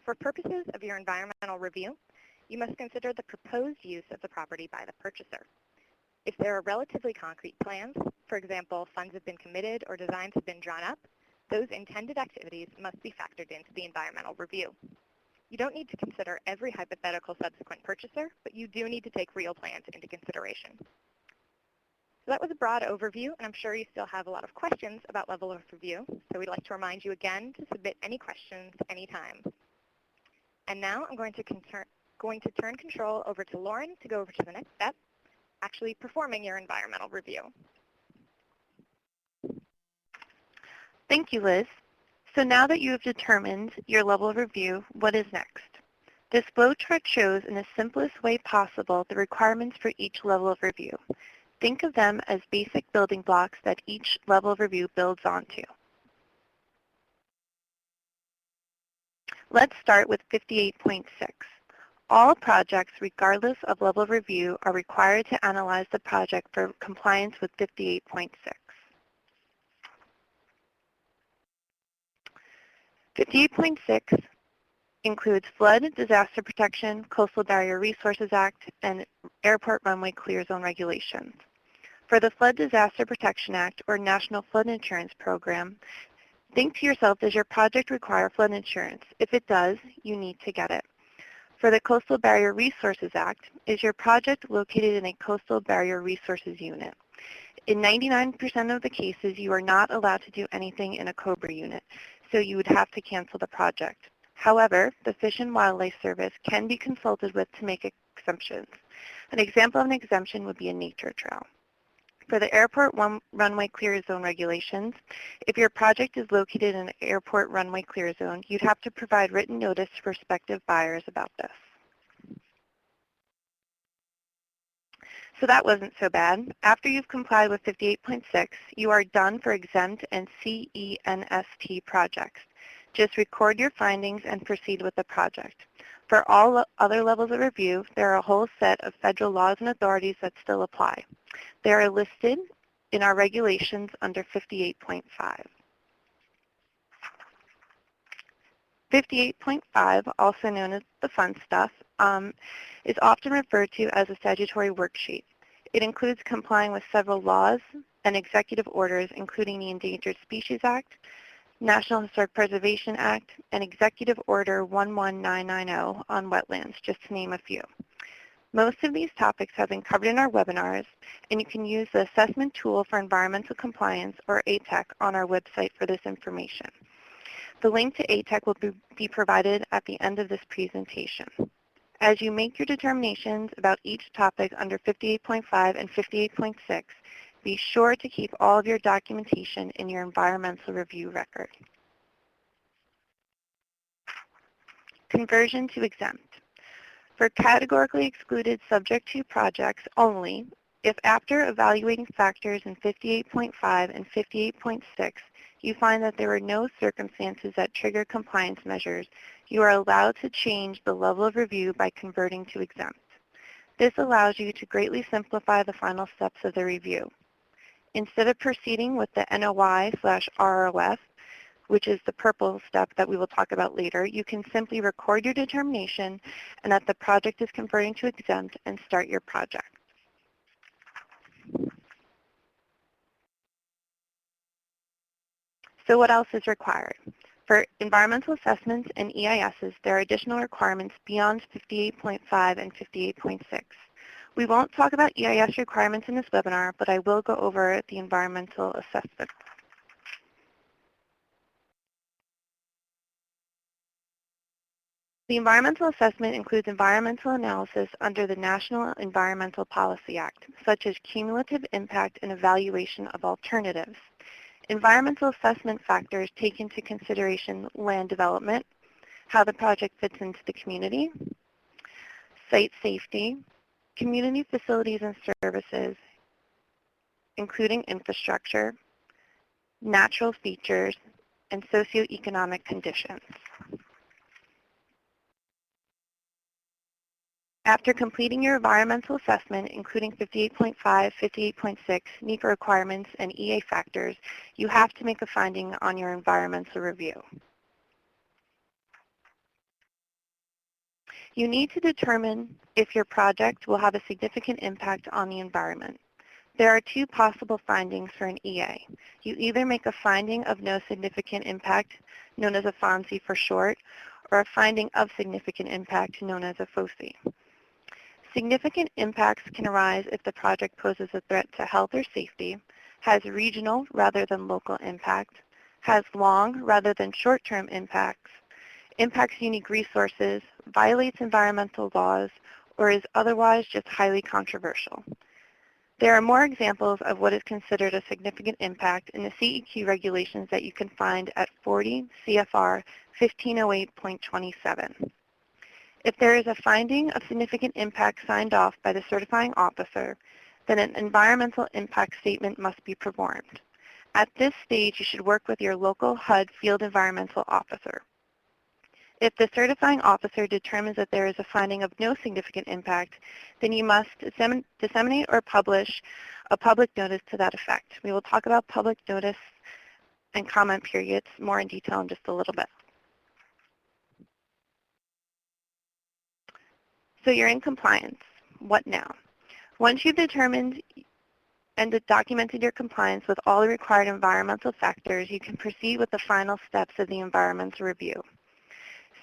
For purposes of your environmental review, you must consider the proposed use of the property by the purchaser. If there are relatively concrete plans, for example, funds have been committed or designs have been drawn up, those intended activities must be factored into the environmental review. You don't need to consider every hypothetical subsequent purchaser, but you do need to take real plans into consideration. So that was a broad overview, and I'm sure you still have a lot of questions about level of review, so we'd like to remind you again to submit any questions anytime. And now I'm going to turn control over to Lauren to go over to the next step, actually performing your environmental review. Thank you, Liz. So now that you have determined your level of review, what is next? This flowchart shows in the simplest way possible the requirements for each level of review. Think of them as basic building blocks that each level of review builds onto. Let's start with 58.6. All projects, regardless of level of review, are required to analyze the project for compliance with 58.6. 58.6 includes flood, disaster protection, Coastal Barrier Resources Act, and airport runway clear zone regulations. For the Flood Disaster Protection Act, or National Flood Insurance Program, think to yourself, does your project require flood insurance? If it does, you need to get it. For the Coastal Barrier Resources Act, is your project located in a Coastal Barrier Resources unit? In 99% of the cases, you are not allowed to do anything in a COBRA unit, so you would have to cancel the project. However, the Fish and Wildlife Service can be consulted with to make exemptions. An example of an exemption would be a nature trail. For the airport runway clear zone regulations, if your project is located in an airport runway clear zone, you'd have to provide written notice to prospective buyers about this. So that wasn't so bad. After you've complied with 58.6, you are done for exempt and CENST projects. Just record your findings and proceed with the project. For all other levels of review, there are a whole set of federal laws and authorities that still apply. They are listed in our regulations under 58.5. 58.5, also known as the fun stuff, is often referred to as a statutory worksheet. It includes complying with several laws and executive orders, including the Endangered Species Act, National Historic Preservation Act, and Executive Order 11990 on wetlands, just to name a few. Most of these topics have been covered in our webinars, and you can use the Assessment Tool for Environmental Compliance, or ATEC, on our website for this information. The link to ATEC will be provided at the end of this presentation. As you make your determinations about each topic under 58.5 and 58.6, be sure to keep all of your documentation in your environmental review record. Conversion to exempt. For categorically excluded subject to projects only, if after evaluating factors in 58.5 and 58.6, you find that there are no circumstances that trigger compliance measures, you are allowed to change the level of review by converting to exempt. This allows you to greatly simplify the final steps of the review. Instead of proceeding with the NOI/RROF, which is the purple step that we will talk about later, you can simply record your determination and that the project is converting to exempt and start your project. So what else is required? For environmental assessments and EISs, there are additional requirements beyond 58.5 and 58.6. We won't talk about EIS requirements in this webinar, but I will go over the environmental assessment. The environmental assessment includes environmental analysis under the National Environmental Policy Act, such as cumulative impact and evaluation of alternatives. Environmental assessment factors take into consideration land development, how the project fits into the community, site safety, community facilities and services, including infrastructure, natural features, and socioeconomic conditions. After completing your environmental assessment, including 58.5, 58.6, NEPA requirements, and EA factors, you have to make a finding on your environmental review. You need to determine if your project will have a significant impact on the environment. There are two possible findings for an EA. You either make a finding of no significant impact, known as a FONSI for short, or a finding of significant impact, known as a FOSI. Significant impacts can arise if the project poses a threat to health or safety, has regional rather than local impact, has long rather than short-term impacts, impacts unique resources, violates environmental laws, or is otherwise just highly controversial. There are more examples of what is considered a significant impact in the CEQ regulations that you can find at 40 CFR 1508.27. If there is a finding of significant impact signed off by the certifying officer, then an environmental impact statement must be performed. At this stage, you should work with your local HUD field environmental officer. If the certifying officer determines that there is a finding of no significant impact, then you must disseminate or publish a public notice to that effect. We will talk about public notice and comment periods more in detail in just a little bit. So you're in compliance. What now? Once you've determined and documented your compliance with all the required environmental factors, you can proceed with the final steps of the environmental review.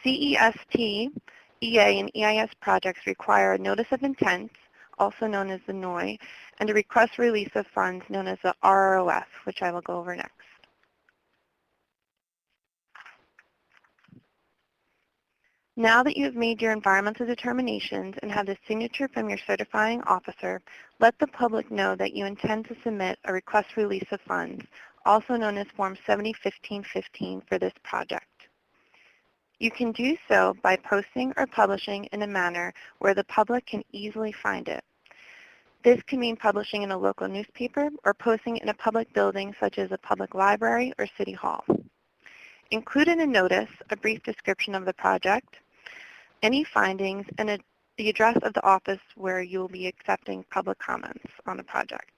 CEST, EA, and EIS projects require a notice of intent, also known as the NOI, and a request for release of funds known as the RROF, which I will go over next. Now that you have made your environmental determinations and have the signature from your certifying officer, let the public know that you intend to submit a request for release of funds, also known as Form 701515 for this project. You can do so by posting or publishing in a manner where the public can easily find it. This can mean publishing in a local newspaper or posting in a public building such as a public library or city hall. Include in a notice a brief description of the project, any findings, and the address of the office where you will be accepting public comments on the project.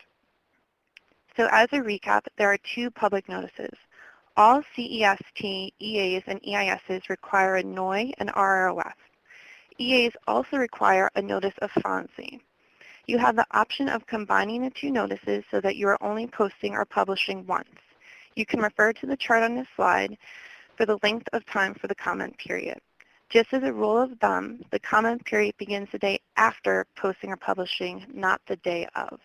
So as a recap, there are two public notices. All CEST, EAs, and EISs require a NOI and RROF. EAs also require a notice of FONSI. You have the option of combining the two notices so that you are only posting or publishing once. You can refer to the chart on this slide for the length of time for the comment period. Just as a rule of thumb, the comment period begins the day after posting or publishing, not the day of.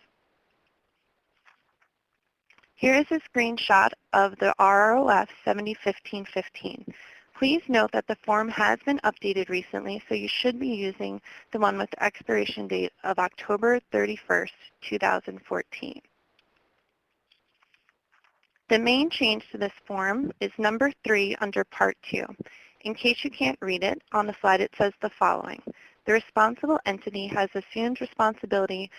Here is a screenshot of the RROF 701515. Please note that the form has been updated recently, so you should be using the one with the expiration date of October 31st, 2014. The main change to this form is number 3 under Part 2. In case you can't read it, on the slide it says the following. The responsible entity has assumed responsibility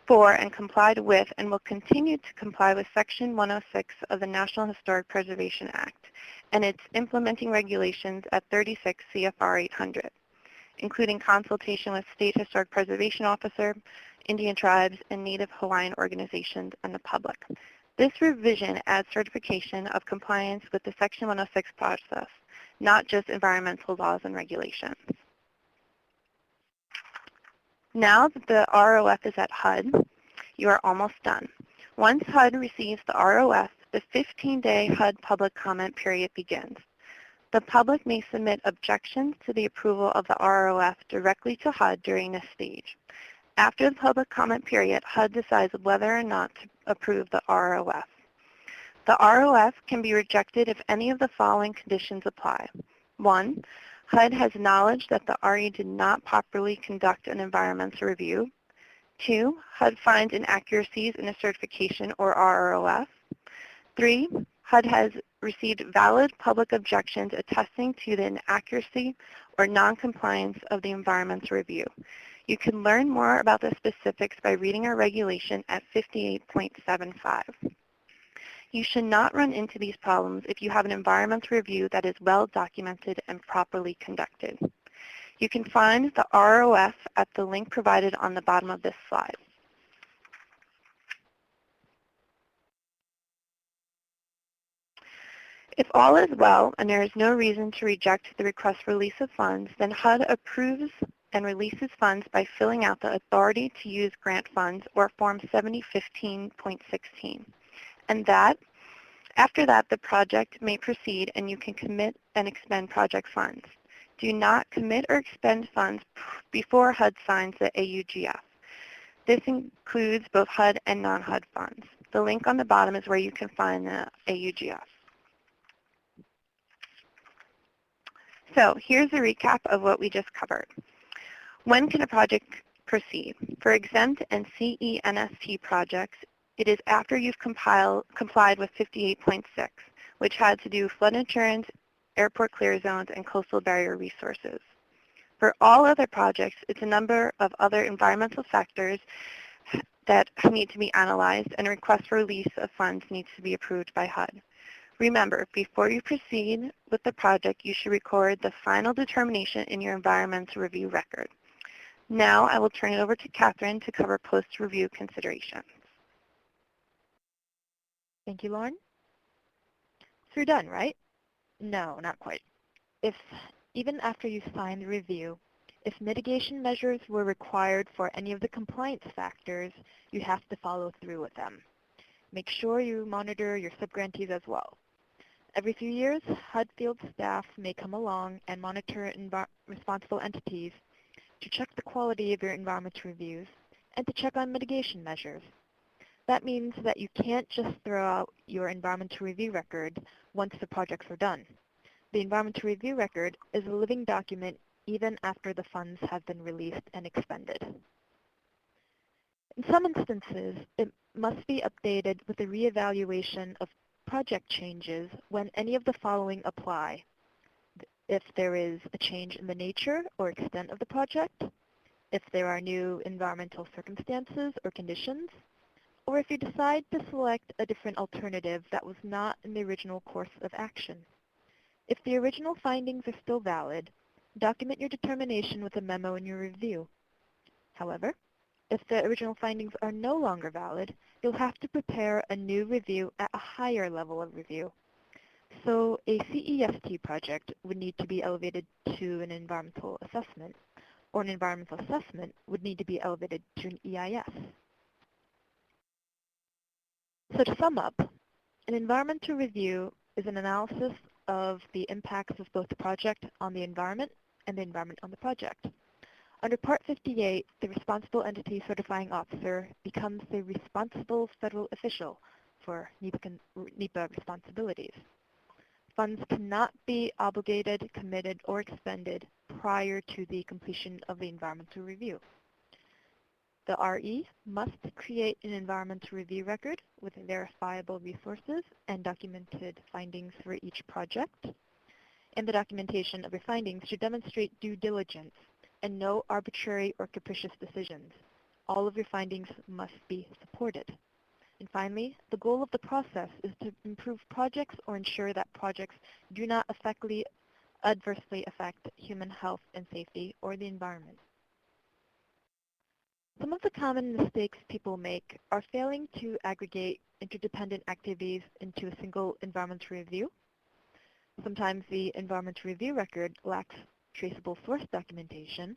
for and complied with and will continue to comply with Section 106 of the National Historic Preservation Act and its implementing regulations at 36 CFR 800, including consultation with State Historic Preservation Officer, Indian tribes, and Native Hawaiian organizations and the public. This revision adds certification of compliance with the Section 106 process, not just environmental laws and regulations. Now that the RROF is at HUD, you are almost done. Once HUD receives the RROF, the 15-day HUD public comment period begins. The public may submit objections to the approval of the RROF directly to HUD during this stage. After the public comment period, HUD decides whether or not to approve the RROF. The RROF can be rejected if any of the following conditions apply. 1, HUD has knowledge that the RE did not properly conduct an environmental review. 2, HUD finds inaccuracies in a certification or RROF. 3, HUD has received valid public objections attesting to the inaccuracy or noncompliance of the environmental review. You can learn more about the specifics by reading our regulation at 58.75. You should not run into these problems if you have an environmental review that is well documented and properly conducted. You can find the RROF at the link provided on the bottom of this slide. If all is well and there is no reason to reject the request for release of funds, then HUD approves and releases funds by filling out the Authority to Use Grant Funds, or Form 7015.16. And after that, the project may proceed and you can commit and expend project funds. Do not commit or expend funds before HUD signs the AUGF. This includes both HUD and non-HUD funds. The link on the bottom is where you can find the AUGF. So here's a recap of what we just covered. When can a project proceed? For exempt and CENST projects, it is after you've complied with 58.6, which had to do flood insurance, airport clear zones, and coastal barrier resources. For all other projects, it's a number of other environmental factors that need to be analyzed, and a request for release of funds needs to be approved by HUD. Remember, before you proceed with the project, you should record the final determination in your environmental review record. Now I will turn it over to Catherine to cover post-review considerations. Thank you, Lauren. So you're done, right? No, not quite. Even after you sign the review, if mitigation measures were required for any of the compliance factors, you have to follow through with them. Make sure you monitor your subgrantees as well. Every few years, HUD field staff may come along and monitor responsible entities to check the quality of your environmental reviews and to check on mitigation measures. That means that you can't just throw out your environmental review record once the projects are done. The environmental review record is a living document even after the funds have been released and expended. In some instances, it must be updated with a reevaluation of project changes when any of the following apply. If there is a change in the nature or extent of the project, if there are new environmental circumstances or conditions, or if you decide to select a different alternative that was not in the original course of action. If the original findings are still valid, document your determination with a memo in your review. However, if the original findings are no longer valid, you'll have to prepare a new review at a higher level of review. So a CEST project would need to be elevated to an environmental assessment, or an environmental assessment would need to be elevated to an EIS. So to sum up, an environmental review is an analysis of the impacts of both the project on the environment and the environment on the project. Under Part 58, the responsible entity certifying officer becomes the responsible federal official for NEPA responsibilities. Funds cannot be obligated, committed, or expended prior to the completion of the environmental review. The RE must create an environmental review record with verifiable resources and documented findings for each project. And the documentation of your findings should demonstrate due diligence and no arbitrary or capricious decisions. All of your findings must be supported. And finally, the goal of the process is to improve projects or ensure that projects do not adversely affect human health and safety or the environment. Some of the common mistakes people make are failing to aggregate interdependent activities into a single environmental review. Sometimes the environmental review record lacks traceable source documentation.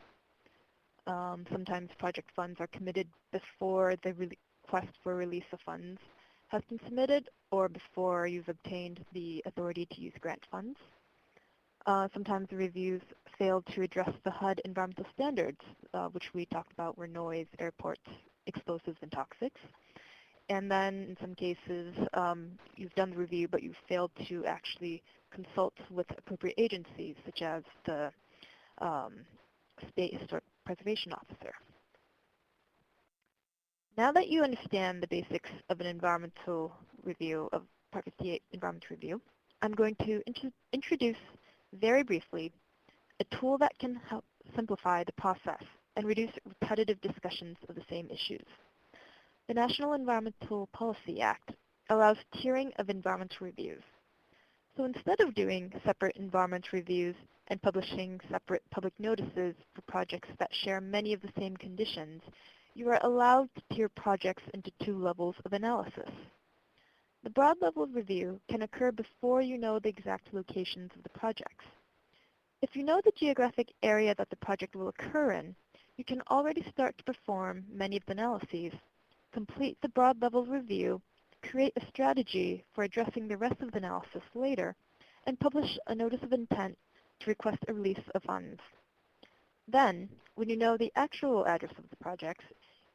Sometimes project funds are committed before the request for release of funds has been submitted or before you've obtained the authority to use grant funds. Sometimes the reviews failed to address the HUD environmental standards, which we talked about were noise, airports, explosives, and toxics. And then in some cases, you've done the review, but you've failed to actually consult with appropriate agencies, such as the State Historic Preservation Officer. Now that you understand the basics of an environmental review, of Part 58 environmental review, I'm going to introduce very briefly a tool that can help simplify the process and reduce repetitive discussions of the same issues. The National Environmental Policy Act allows tiering of environmental reviews. So instead of doing separate environmental reviews and publishing separate public notices for projects that share many of the same conditions, you are allowed to tier projects into two levels of analysis. The broad level of review can occur before you know the exact locations of the projects. If you know the geographic area that the project will occur in, you can already start to perform many of the analyses, complete the broad level review, create a strategy for addressing the rest of the analysis later, and publish a notice of intent to request a release of funds. Then, when you know the actual address of the projects,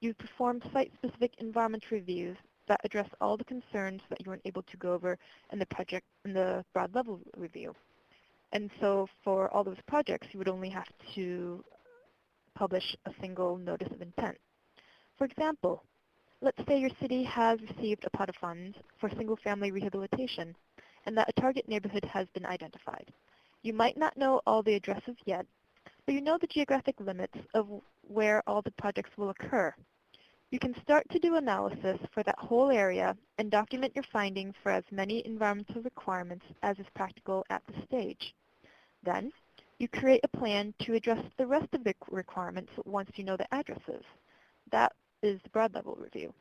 you perform site-specific environmental reviews that address all the concerns that you weren't able to go over in the broad level review. And so for all those projects, you would only have to publish a single notice of intent. For example, let's say your city has received a pot of funds for single-family rehabilitation and that a target neighborhood has been identified. You might not know all the addresses yet, but you know the geographic limits of where all the projects will occur. You can start to do analysis for that whole area and document your findings for as many environmental requirements as is practical at this stage. Then, you create a plan to address the rest of the requirements once you know the addresses. That is the broad level review.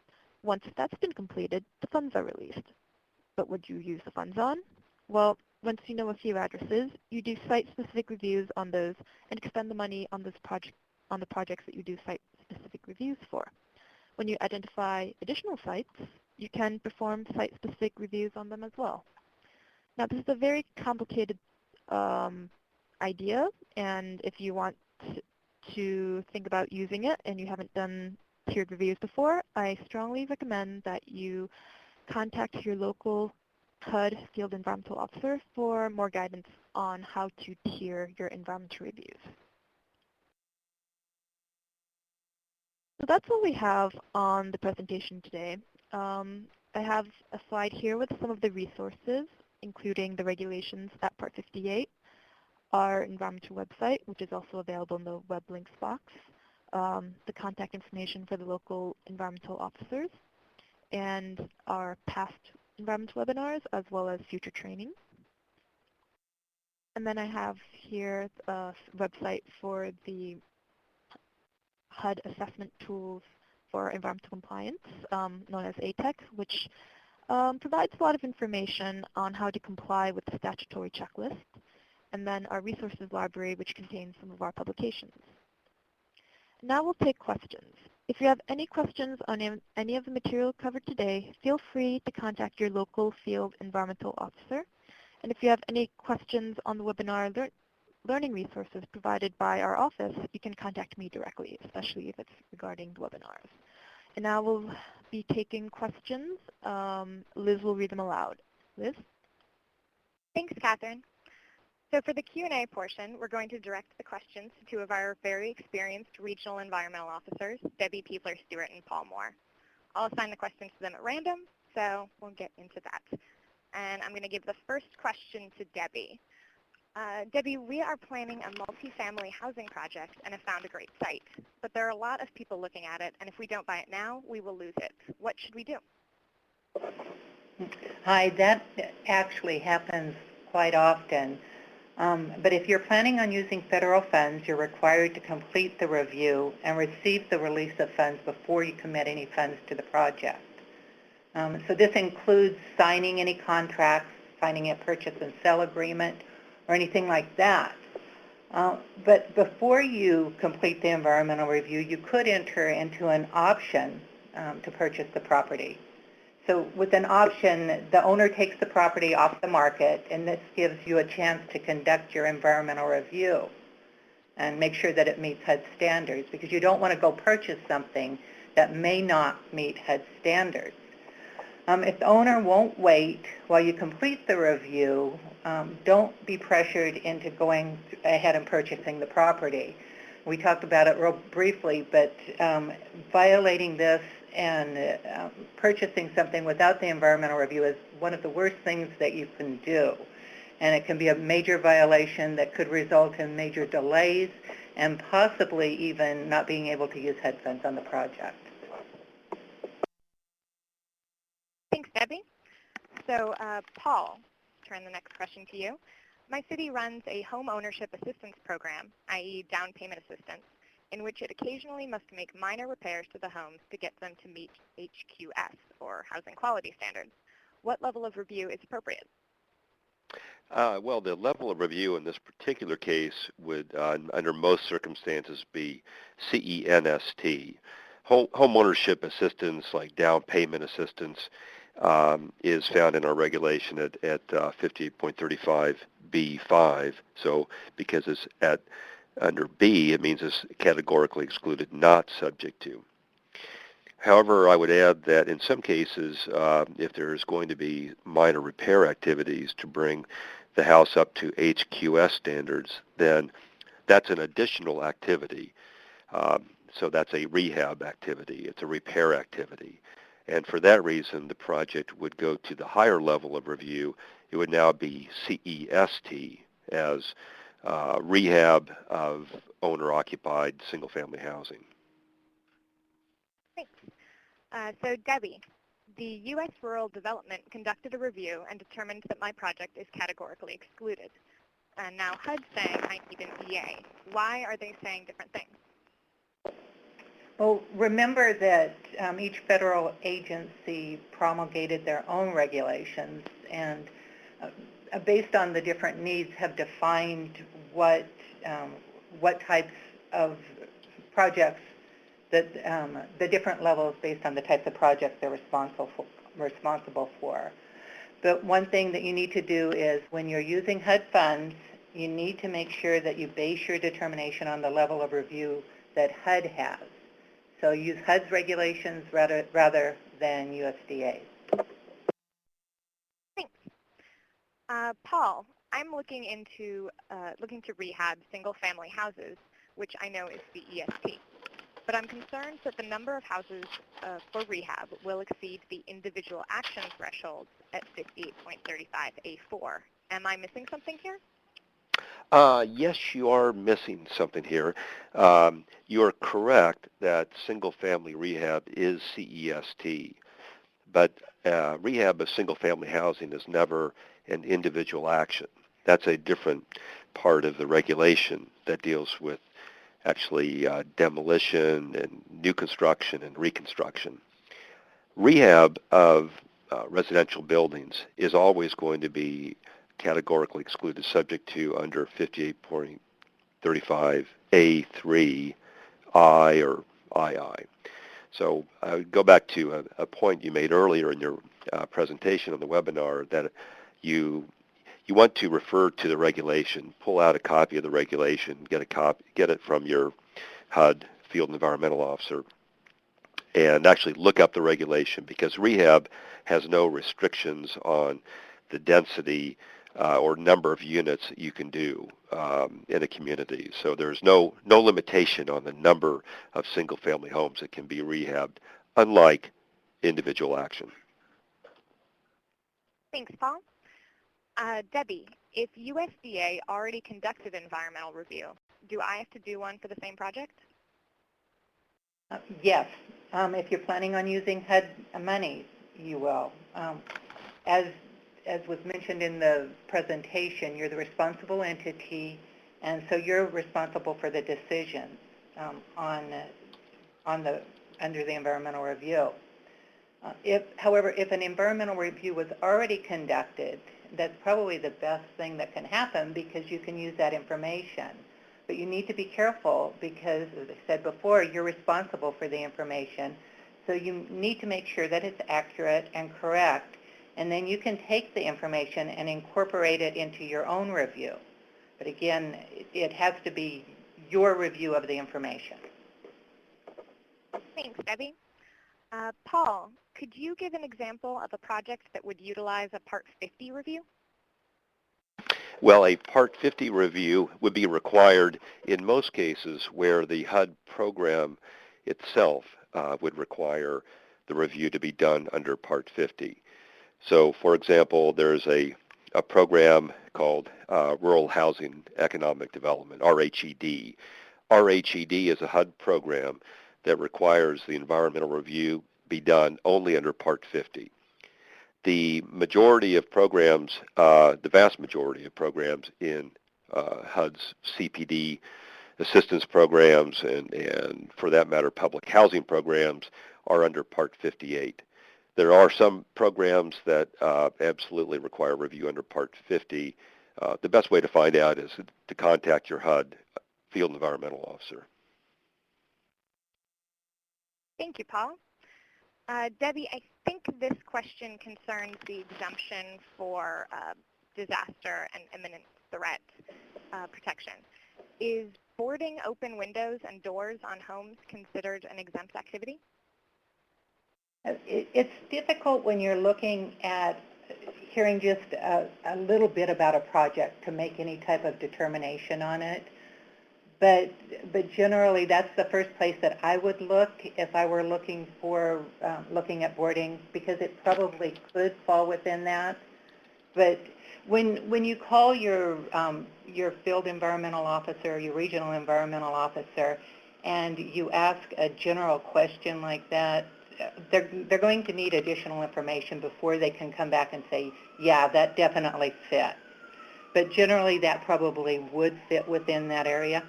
Once that's been completed, the funds are released. But what do you use the funds on? Well, once you know a few addresses, you do site-specific reviews on those and expend the money on the projects that you do site-specific reviews for. When you identify additional sites, you can perform site-specific reviews on them as well. Now, this is a very complicated idea, and if you want to think about using it and you haven't done tiered reviews before, I strongly recommend that you contact your local HUD Field Environmental Officer for more guidance on how to tier your environmental reviews. So that's what we have on the presentation today. I have a slide here with some of the resources, including the regulations at Part 58, our environmental website, which is also available in the web links box, the contact information for the local environmental officers, and our past environmental webinars, as well as future training. And then I have here a website for the HUD assessment tools for environmental compliance, known as ATEC, which provides a lot of information on how to comply with the statutory checklist, and then our resources library, which contains some of our publications. Now we'll take questions. If you have any questions on any of the material covered today, feel free to contact your local field environmental officer. And if you have any questions on the webinar learning resources provided by our office, you can contact me directly, especially if it's regarding the webinars. And now we'll be taking questions. Liz will read them aloud. Liz? Thanks, Catherine. So for the Q&A portion, we're going to direct the questions to two of our very experienced regional environmental officers, Debbie Peepler-Stewart and Paul Moore. I'll assign the questions to them at random, so we'll get into that. And I'm going to give the first question to Debbie. Debbie, we are planning a multifamily housing project and have found a great site. But there are a lot of people looking at it, and if we don't buy it now, we will lose it. What should we do? Hi, that actually happens quite often. But if you're planning on using federal funds, you're required to complete the review and receive the release of funds before you commit any funds to the project. So this includes signing any contracts, signing a purchase and sell agreement, or anything like that. But before you complete the environmental review, you could enter into an option to purchase the property. So with an option, the owner takes the property off the market, and this gives you a chance to conduct your environmental review and make sure that it meets HUD standards, because you don't want to go purchase something that may not meet HUD standards. If the owner won't wait while you complete the review, don't be pressured into going ahead and purchasing the property. We talked about it real briefly, but violating this and purchasing something without the environmental review is one of the worst things that you can do. And it can be a major violation that could result in major delays and possibly even not being able to use HUD funds on the project. Thanks, Debbie. So, Paul, turn the next question to you. My city runs a home ownership assistance program, i.e. down payment assistance, in which it occasionally must make minor repairs to the homes to get them to meet HQS, or Housing Quality Standards. What level of review is appropriate? Well, the level of review in this particular case would, under most circumstances, be CENST. Home ownership assistance, like down payment assistance, is found in our regulation at 58.35B5. So because it's under B, it means it's categorically excluded, not subject to. However, I would add that in some cases, if there's going to be minor repair activities to bring the house up to HQS standards, then that's an additional activity. So that's a rehab activity. It's a repair activity. And for that reason, the project would go to the higher level of review. It would now be CEST, as rehab of owner-occupied single-family housing. Thanks. So Debbie, the U.S. Rural Development conducted a review and determined that my project is categorically excluded. And now HUD's saying I need an EA. Why are they saying different things? Well, remember that each federal agency promulgated their own regulations, and based on the different needs have defined what types of projects, that the different levels based on the types of projects they're responsible for. But one thing that you need to do is when you're using HUD funds, you need to make sure that you base your determination on the level of review that HUD has. So use HUD's regulations rather than USDA's. Thanks. Paul, I'm looking to rehab single-family houses, which I know is the EST. But I'm concerned that the number of houses for rehab will exceed the individual action thresholds at 58.35A4. Am I missing something here? Yes, you are missing something here. You are correct that single-family rehab is CEST, but rehab of single-family housing is never an individual action. That's a different part of the regulation that deals with actually demolition and new construction and reconstruction. Rehab of residential buildings is always going to be categorically excluded, subject to under 58.35A3 I or II. So I would go back to a point you made earlier in your presentation on the webinar that you want to refer to the regulation, pull out a copy of the regulation, get it from your HUD, Field Environmental Officer, and actually look up the regulation, because rehab has no restrictions on the density or number of units that you can do in a community. So there's no limitation on the number of single-family homes that can be rehabbed, unlike individual action. Thanks, Paul. Debbie, if USDA already conducted environmental review, do I have to do one for the same project? Yes. If you're planning on using HUD money, you will. As was mentioned in the presentation, you're the responsible entity, and so you're responsible for the decision under the environmental review. However, if an environmental review was already conducted, that's probably the best thing that can happen, because you can use that information. But you need to be careful because, as I said before, you're responsible for the information. So you need to make sure that it's accurate and correct. And then you can take the information and incorporate it into your own review. But again, it has to be your review of the information. Thanks, Debbie. Paul, could you give an example of a project that would utilize a Part 50 review? Well, a Part 50 review would be required in most cases where the HUD program itself would require the review to be done under Part 50. So, for example, there's a program called Rural Housing Economic Development, RHED. RHED is a HUD program that requires the environmental review be done only under Part 50. The majority of programs, the vast majority of programs in HUD's CPD assistance programs and for that matter public housing programs are under Part 58. There are some programs that absolutely require review under Part 50. The best way to find out is to contact your HUD Field Environmental Officer. Thank you, Paul. Debbie, I think this question concerns the exemption for disaster and imminent threat protection. Is boarding open windows and doors on homes considered an exempt activity? It's difficult when you're looking at hearing just a little bit about a project to make any type of determination on it. But generally, that's the first place that I would look if I were looking at boarding, because it probably could fall within that. But when you call your field environmental officer, your regional environmental officer, and you ask a general question like that, they're going to need additional information before they can come back and say, yeah, that definitely fit. But generally, that probably would fit within that area.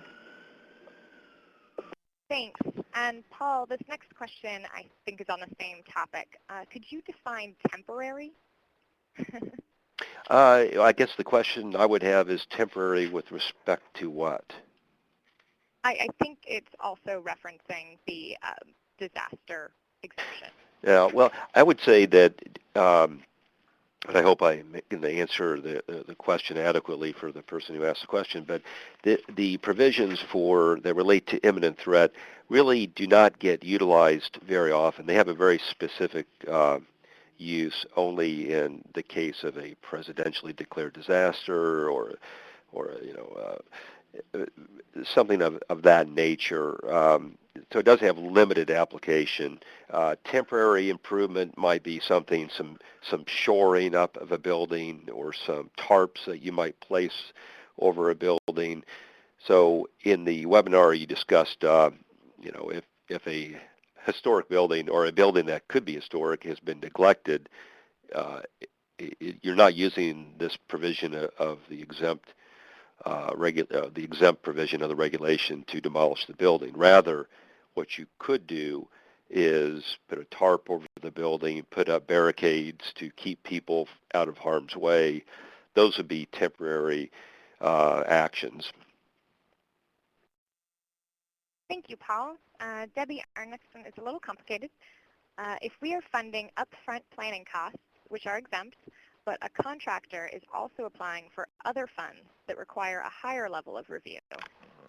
Thanks. And Paul, this next question I think is on the same topic. Could you define temporary? I guess the question I would have is temporary with respect to what? I think it's also referencing the disaster exemption. Yeah, well, I would say that, and I hope I can answer the question adequately for the person who asked the question, but the provisions that relate to imminent threat really do not get utilized very often. They have a very specific use only in the case of a presidentially declared disaster or something of that nature. So it does have limited application. Temporary improvement might be something, some shoring up of a building or some tarps that you might place over a building. So in the webinar you discussed, if a historic building or a building that could be historic has been neglected, you're not using this provision of the exempt provision of the regulation to demolish the building. Rather, what you could do is put a tarp over the building, put up barricades to keep people out of harm's way. Those would be temporary actions. Thank you, Paul. Debbie, our next one is a little complicated. If we are funding upfront planning costs, which are exempt, but a contractor is also applying for other funds that require a higher level of review,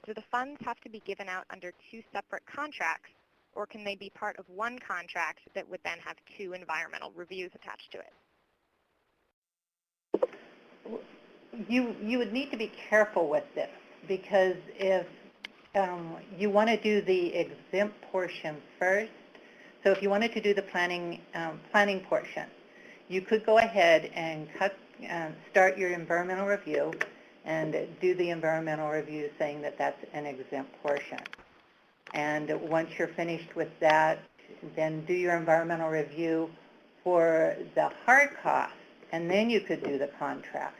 do the funds have to be given out under two separate contracts, or can they be part of one contract that would then have two environmental reviews attached to it? You would need to be careful with this, because if you want to do the exempt portion first, so if you wanted to do the planning portion, you could go ahead and start your environmental review and do the environmental review saying that that's an exempt portion. And once you're finished with that, then do your environmental review for the hard costs, and then you could do the contract.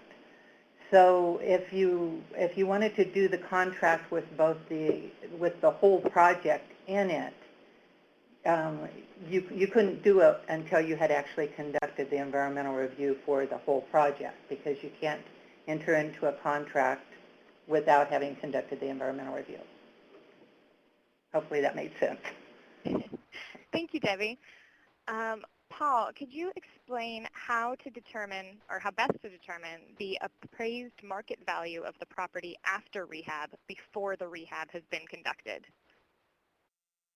So if you wanted to do the contract with with the whole project in it, you couldn't do it until you had actually conducted the environmental review for the whole project, because you can't enter into a contract without having conducted the environmental review. Hopefully that made sense. Thank you, Debbie. Paul, could you explain how to determine, or how best to determine, the appraised market value of the property after rehab before the rehab has been conducted?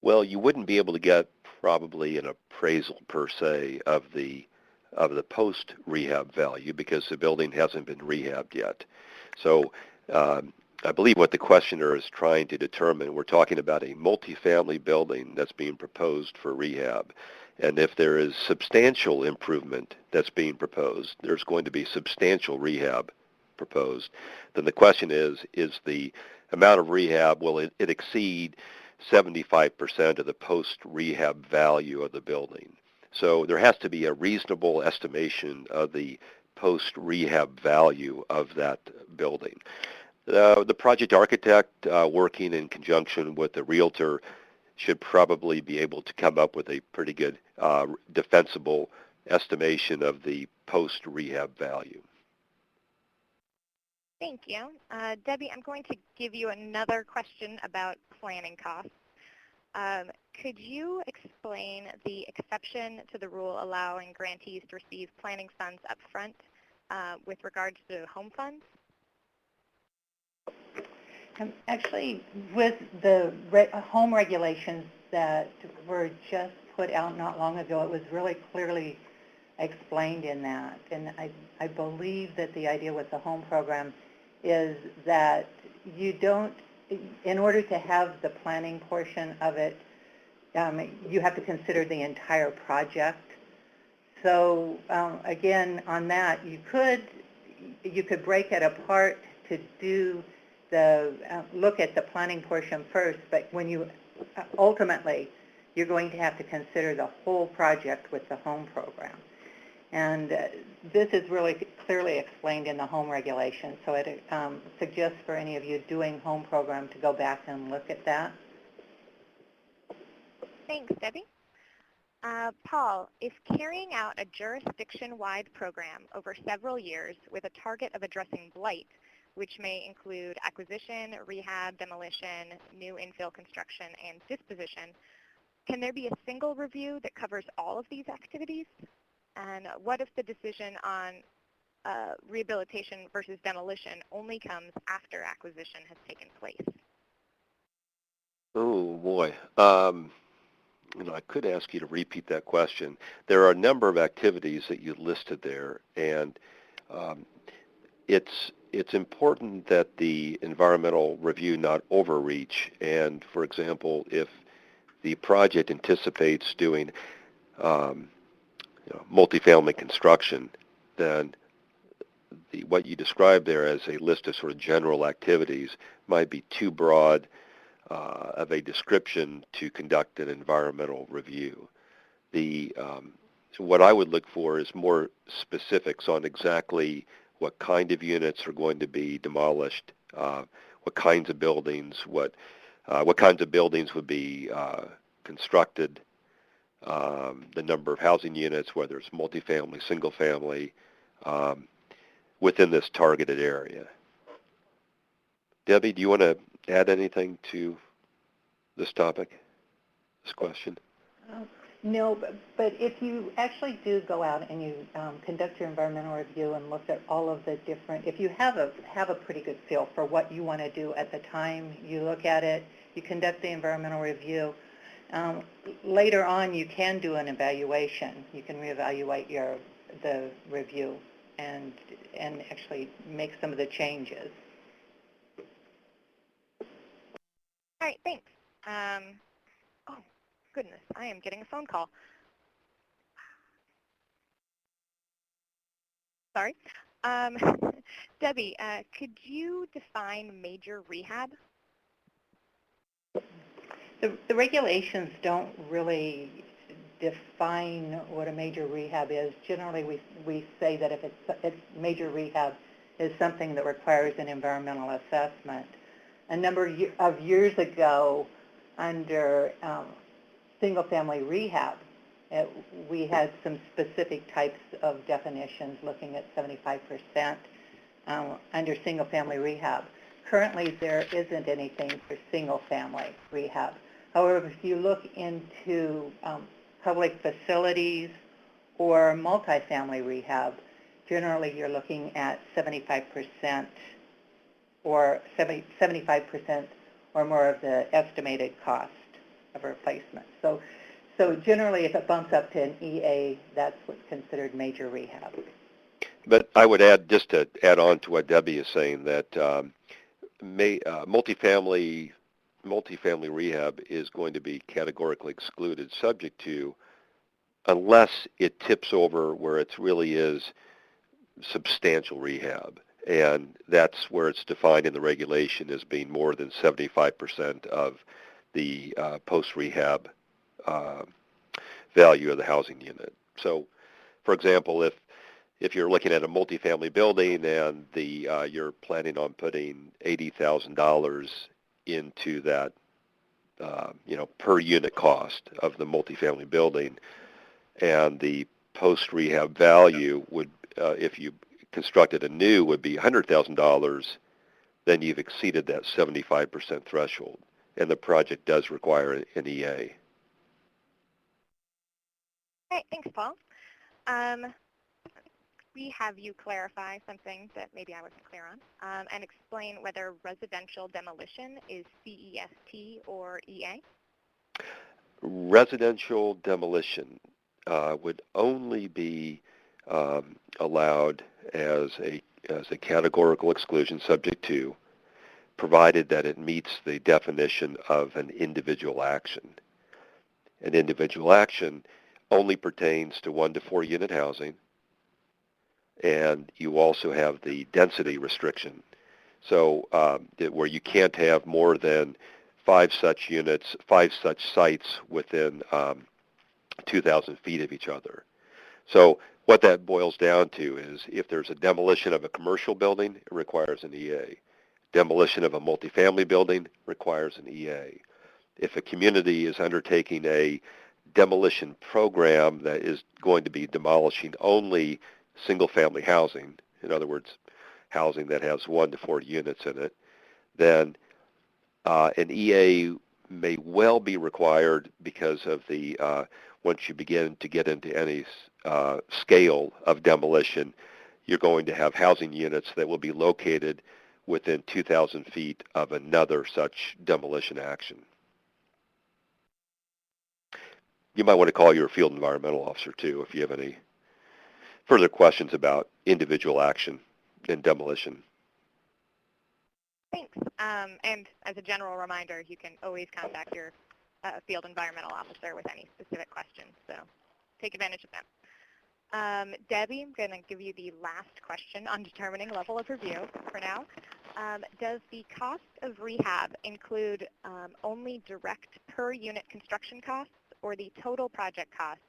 Well, you wouldn't be able to get probably an appraisal per se of the post-rehab value because the building hasn't been rehabbed yet. So I believe what the questioner is trying to determine, we're talking about a multifamily building that's being proposed for rehab. And if there is substantial improvement that's being proposed, there's going to be substantial rehab proposed. Then the question is the amount of rehab, will it exceed 75% of the post-rehab value of the building? So there has to be a reasonable estimation of the post-rehab value of that building. The project architect, working in conjunction with the realtor, should probably be able to come up with a pretty good defensible estimation of the post-rehab value. Thank you. Debbie, I'm going to give you another question about planning costs. Could you explain the exception to the rule allowing grantees to receive planning funds up front with regards to home funds? Actually, with the home regulations that were just put out not long ago, it was really clearly explained in that. And I believe that the idea with the home program is that you don't, in order to have the planning portion of it, you have to consider the entire project. So again, on that, you could break it apart to do look at the planning portion first, but when you ultimately you're going to have to consider the whole project with the home program. And this is really clearly explained in the home regulation, so it suggests for any of you doing home program to go back and look at that. Thanks, Debbie. Paul, if carrying out a jurisdiction-wide program over several years with a target of addressing blight, which may include acquisition, rehab, demolition, new infill construction, and disposition, can there be a single review that covers all of these activities? And what if the decision on rehabilitation versus demolition only comes after acquisition has taken place? Oh, boy. I could ask you to repeat that question. There are a number of activities that you listed there, and it's important that the environmental review not overreach. And, for example, if the project anticipates doing multifamily construction, then what you described there as a list of sort of general activities might be too broad of a description to conduct an environmental review. What I would look for is more specifics on exactly what kind of units are going to be demolished, what kinds of buildings, what kinds of buildings would be constructed, the number of housing units, whether it's multifamily, single family, within this targeted area. Debbie, do you want to add anything to this topic, this question? No, but if you actually do go out and you conduct your environmental review and look at all of the different, if you have a pretty good feel for what you want to do at the time you look at it, you conduct the environmental review, later on you can do an evaluation. You can reevaluate the review and actually make some of the changes. All right, thanks. Oh, goodness, I am getting a phone call. Sorry. Debbie, could you define major rehab? The regulations don't really define what a major rehab is. Generally, we say that if it's major rehab is something that requires an environmental assessment. A number of years ago, under single-family rehab, we had some specific types of definitions looking at 75% under single-family rehab. Currently, there isn't anything for single-family rehab. However, if you look into public facilities or multifamily rehab, generally you're looking at 75% or 75% or more of the estimated cost of replacement. So generally, if it bumps up to an EA, that's what's considered major rehab. But I would add, just to add on to what Debbie is saying, that multifamily rehab is going to be categorically excluded, subject to, unless it tips over where it really is substantial rehab. And that's where it's defined in the regulation as being more than 75% of the post-rehab value of the housing unit. So, for example, if you're looking at a multifamily building and you're planning on putting $80,000 into that, per unit cost of the multifamily building, and the post-rehab value would, if you constructed anew, would be $100,000, then you've exceeded that 75% threshold, and the project does require an EA. All right, thanks, Paul. We have you clarify something that maybe I wasn't clear on, and explain whether residential demolition is CEST or EA. Residential demolition would only be allowed as a categorical exclusion, subject to, provided that it meets the definition of an individual action. An individual action only pertains to 1 to 4 unit housing, and you also have the density restriction. So where you can't have more than 5 such units, 5 such sites within 2,000 feet of each other. So what that boils down to is if there's a demolition of a commercial building, it requires an EA. Demolition of a multifamily building requires an EA. If a community is undertaking a demolition program that is going to be demolishing only single-family housing, in other words, housing that has 1 to 4 units in it, then an EA may well be required because of the once you begin to get into any scale of demolition, you're going to have housing units that will be located within 2,000 feet of another such demolition action. You might want to call your field environmental officer too if you have any further questions about individual action in demolition. Thanks. And as a general reminder, you can always contact your field environmental officer with any specific questions, so take advantage of them. Debbie, I'm going to give you the last question on determining level of review for now. Does the cost of rehab include only direct per unit construction costs or the total project costs,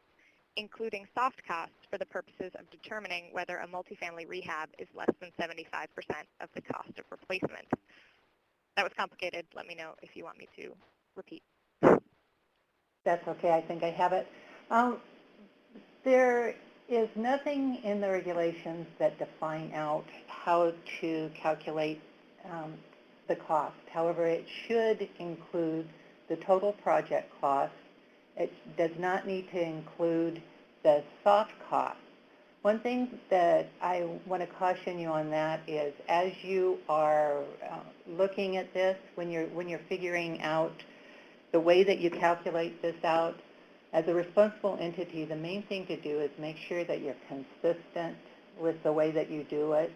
including soft costs for the purposes of determining whether a multifamily rehab is less than 75% of the cost of replacement? That was complicated. Let me know if you want me to repeat. That's okay. I think I have it. There is nothing in the regulations that define out how to calculate the cost. However, it should include the total project cost. It does not need to include the soft cost. One thing that I want to caution you on that is as you are looking at this, when you're figuring out the way that you calculate this out, as a responsible entity, the main thing to do is make sure that you're consistent with the way that you do it.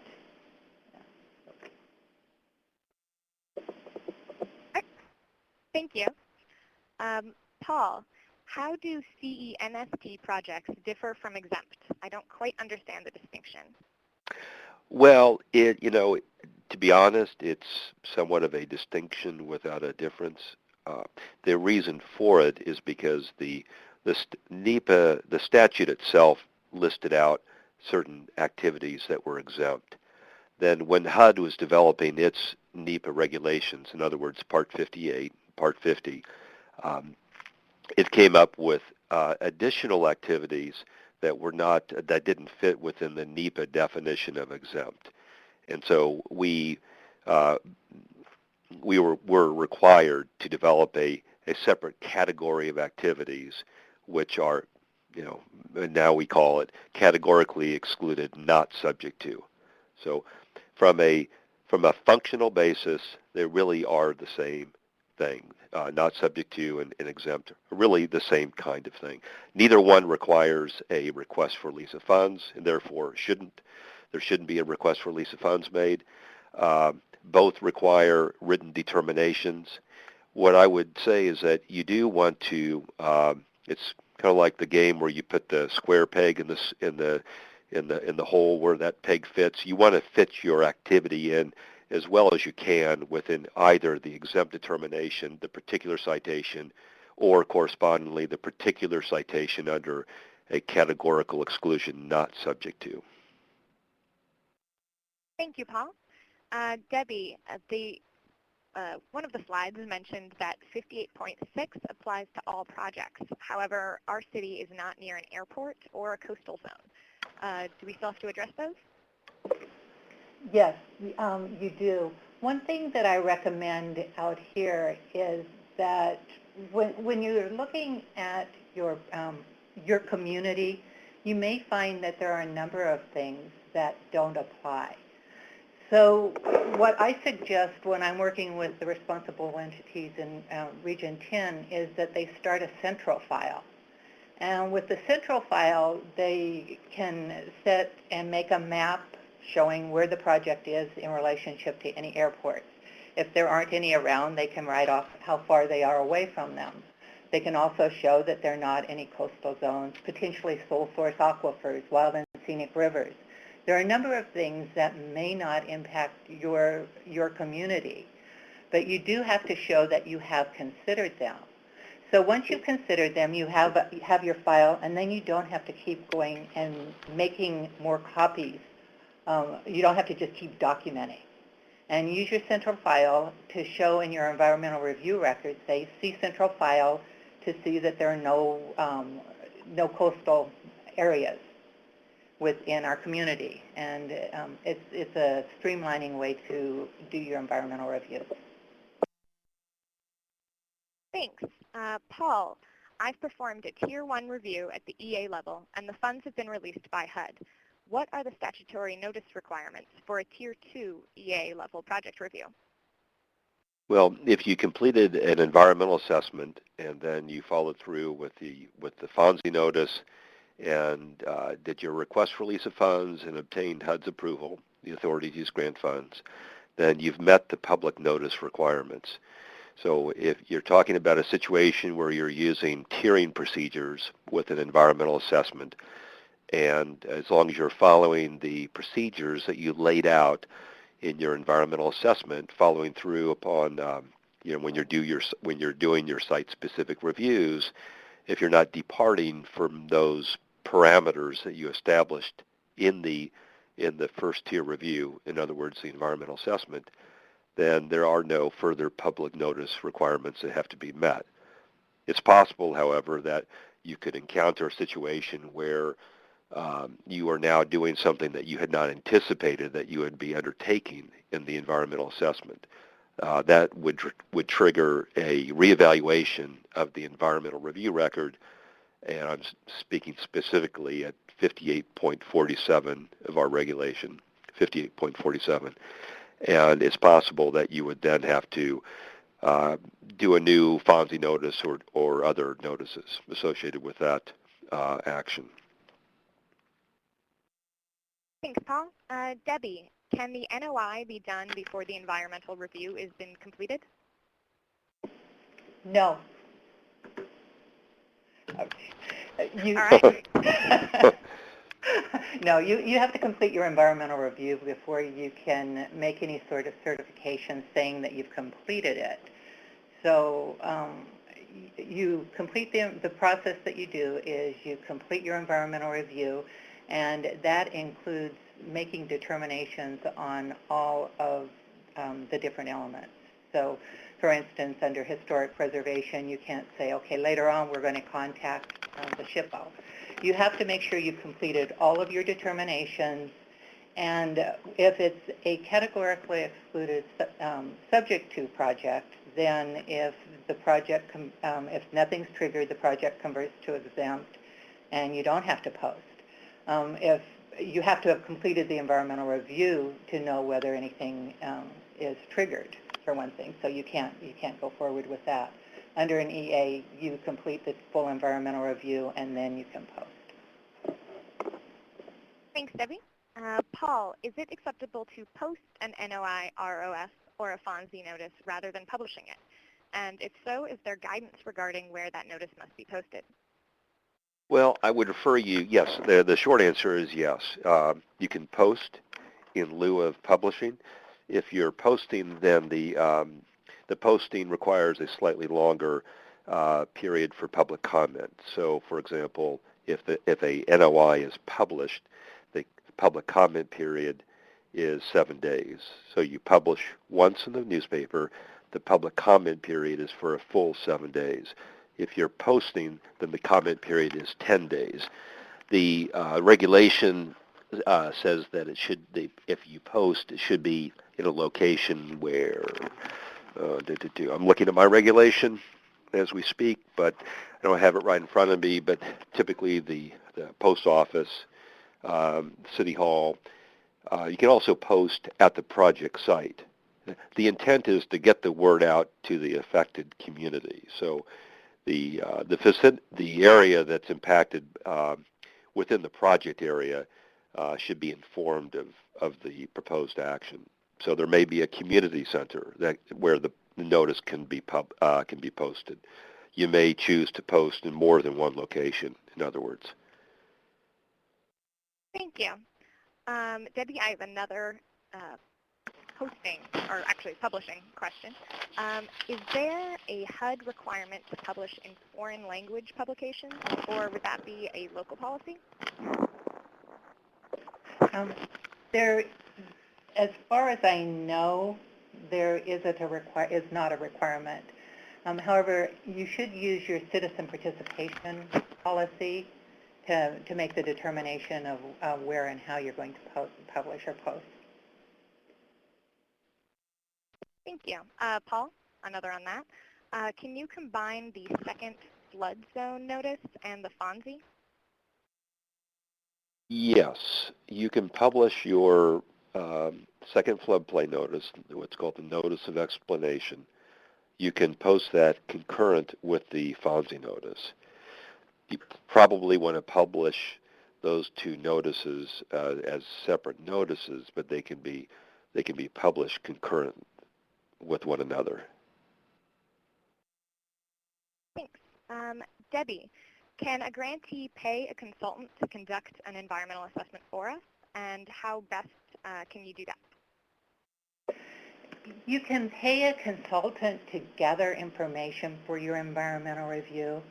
Thank you. Paul, how do CENST projects differ from exempt? I don't quite understand the distinction. Well, to be honest, it's somewhat of a distinction without a difference. The reason for it is because the NEPA, the statute itself listed out certain activities that were exempt. Then when HUD was developing its NEPA regulations, in other words, Part 58, Part 50, it came up with additional activities that didn't fit within the NEPA definition of exempt. And so we were required to develop a separate category of activities, which are, now we call it categorically excluded, not subject to. So from a functional basis, they really are the same thing. Not subject to and exempt are really the same kind of thing. Neither one requires a request for release of funds, and therefore there shouldn't be a request for release of funds made. Both require written determinations. What I would say is that you do want to. It's kind of like the game where you put the square peg in the hole where that peg fits. You want to fit your activity in as well as you can within either the exempt determination, the particular citation, or correspondingly the particular citation under a categorical exclusion not subject to. Thank you, Paul. Debbie, one of the slides mentioned that 58.6 applies to all projects. However, our city is not near an airport or a coastal zone. Do we still have to address those? Yes, you do. One thing that I recommend out here is that when you're looking at your community, you may find that there are a number of things that don't apply. So what I suggest when I'm working with the responsible entities in Region 10 is that they start a central file. And with the central file, they can set and make a map showing where the project is in relationship to any airports. If there aren't any around, they can write off how far they are away from them. They can also show that there are not any coastal zones, potentially sole source aquifers, wild and scenic rivers. There are a number of things that may not impact your community. but you do have to show that you have considered them. So once you've considered them, you have your file, and then you don't have to keep going and making more copies. You don't have to just keep documenting. And use your central file to show in your environmental review record, say, see central file to see that there are no coastal areas within our community. And it's a streamlining way to do your environmental review. Thanks. Paul, I've performed a Tier 1 review at the EA level, and the funds have been released by HUD. What are the statutory notice requirements for a Tier 2 EA level project review? Well, if you completed an environmental assessment and then you followed through with the FONSI notice and did your request for release of funds and obtained HUD's approval, the authority to use grant funds, then you've met the public notice requirements. So if you're talking about a situation where you're using tiering procedures with an environmental assessment, and as long as you're following the procedures that you laid out in your environmental assessment, following through upon when you're doing your site-specific reviews, if you're not departing from those parameters that you established in the first tier review, in other words, the environmental assessment, then there are no further public notice requirements that have to be met. It's possible, however, that you could encounter a situation where you are now doing something that you had not anticipated that you would be undertaking in the environmental assessment. That would trigger a reevaluation of the environmental review record, and I'm speaking specifically at 58.47 of our regulation, 58.47. And it's possible that you would then have to do a new FONSI notice or other notices associated with that action. Thanks, Paul. Debbie, can the NOI be done before the environmental review has been completed? No. All right. No, you have to complete your environmental review before you can make any sort of certification saying that you've completed it. So you complete the process that you do is you complete your environmental review, and that includes making determinations on all of the different elements. So, for instance, under historic preservation, you can't say, okay, later on we're going to contact the SHPO. You have to make sure you've completed all of your determinations, and if it's a categorically excluded subject to project, then if the project, if nothing's triggered, the project converts to exempt, and you don't have to post. If you have to have completed the environmental review to know whether anything is triggered, for one thing, so you can't go forward with that. Under an EA, you complete the full environmental review, and then you can post. Thanks, Debbie. Paul, is it acceptable to post an NOI RROF or a FONSI notice rather than publishing it? And if so, is there guidance regarding where that notice must be posted? Well, I would refer you, yes, the short answer is yes. You can post in lieu of publishing. If you're posting, then the posting requires a slightly longer period for public comment. So, for example, if a NOI is published, the public comment period is 7 days. So you publish once in the newspaper, the public comment period is for a full 7 days. If you're posting, then the comment period is 10 days. The regulation says that it should, if you post, it should be in a location where, I'm looking at my regulation as we speak, but I don't have it right in front of me, but typically the post office, city hall, you can also post at the project site. The intent is to get the word out to the affected community. So the area that's impacted within the project area should be informed of the proposed action. So there may be a community center where the notice can be posted. You may choose to post in more than one location, in other words. Thank you. Debbie, I have another posting, or actually publishing question. Is there a HUD requirement to publish in foreign language publications, or would that be a local policy? There, as far as I know, there is not a requirement. However, you should use your citizen participation policy to make the determination of where and how you're going to publish or post. Thank you. Paul, another on that. Can you combine the second flood zone notice and the FONSI? Yes, you can publish your second floodplain notice, what's called the Notice of Explanation. You can post that concurrent with the FONSI notice. You probably want to publish those two notices as separate notices, but they can be published concurrent with one another. Thanks. Debbie, can a grantee pay a consultant to conduct an environmental assessment for us, and how best can you do that? You can pay a consultant to gather information for your environmental review,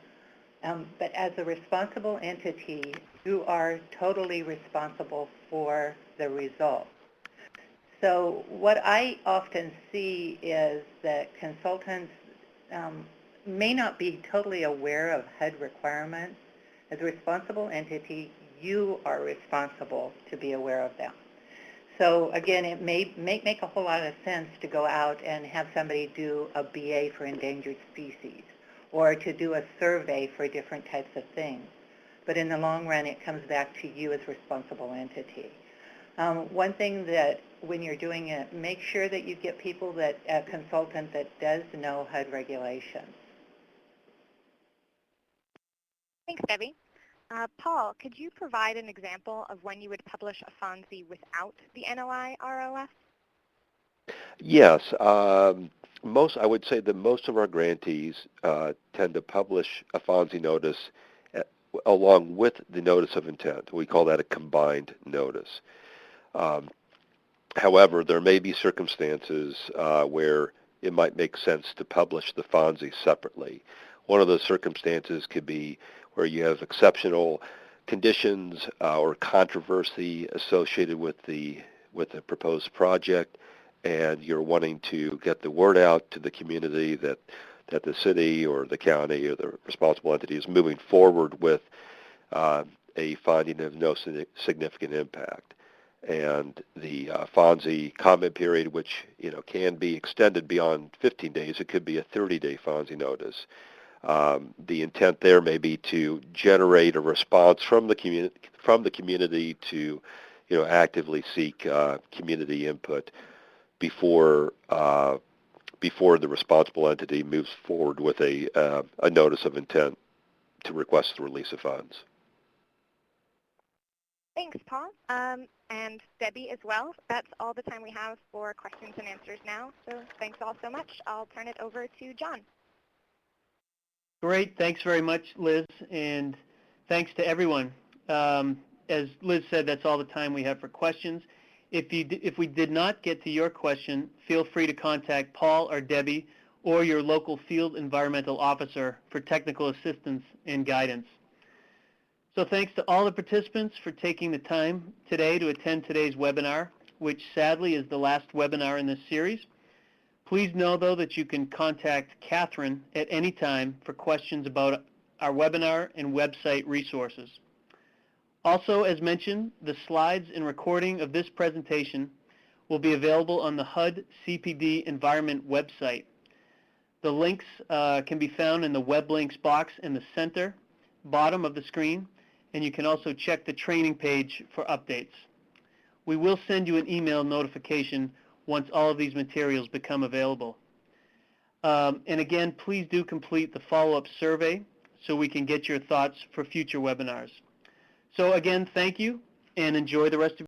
but as a responsible entity, you are totally responsible for the results. So what I often see is that consultants may not be totally aware of HUD requirements. As a responsible entity, you are responsible to be aware of them. So again, it may make a whole lot of sense to go out and have somebody do a BA for endangered species or to do a survey for different types of things. But in the long run, it comes back to you as responsible entity. One thing that when you're doing it, make sure that you get people a consultant that does know HUD regulations. Thanks, Debbie. Paul, could you provide an example of when you would publish a FONSI without the NOI RROF? Yes, I would say that most of our grantees tend to publish a FONSI notice along with the notice of intent. We call that a combined notice. However, there may be circumstances where it might make sense to publish the FONSI separately. One of those circumstances could be where you have exceptional conditions or controversy associated with the proposed project, and you're wanting to get the word out to the community that the city or the county or the responsible entity is moving forward with a finding of no significant impact. And the FONSI comment period, which can be extended beyond 15 days, it could be a 30-day FONSI notice. The intent there may be to generate a response from the community to actively seek community input before the responsible entity moves forward with a notice of intent to request the release of funds. Thanks, Paul. And Debbie as well. That's all the time we have for questions and answers now. So thanks all so much. I'll turn it over to John. Great. Thanks very much, Liz, and thanks to everyone. As Liz said, that's all the time we have for questions. If we did not get to your question, feel free to contact Paul or Debbie or your local field environmental officer for technical assistance and guidance. So thanks to all the participants for taking the time today to attend today's webinar, which sadly is the last webinar in this series. Please know, though, that you can contact Catherine at any time for questions about our webinar and website resources. Also, as mentioned, the slides and recording of this presentation will be available on the HUD CPD Environment website. The links can be found in the web links box in the center bottom of the screen, and you can also check the training page for updates. We will send you an email notification once all of these materials become available. And again, please do complete the follow-up survey so we can get your thoughts for future webinars. So again, thank you, and enjoy the rest of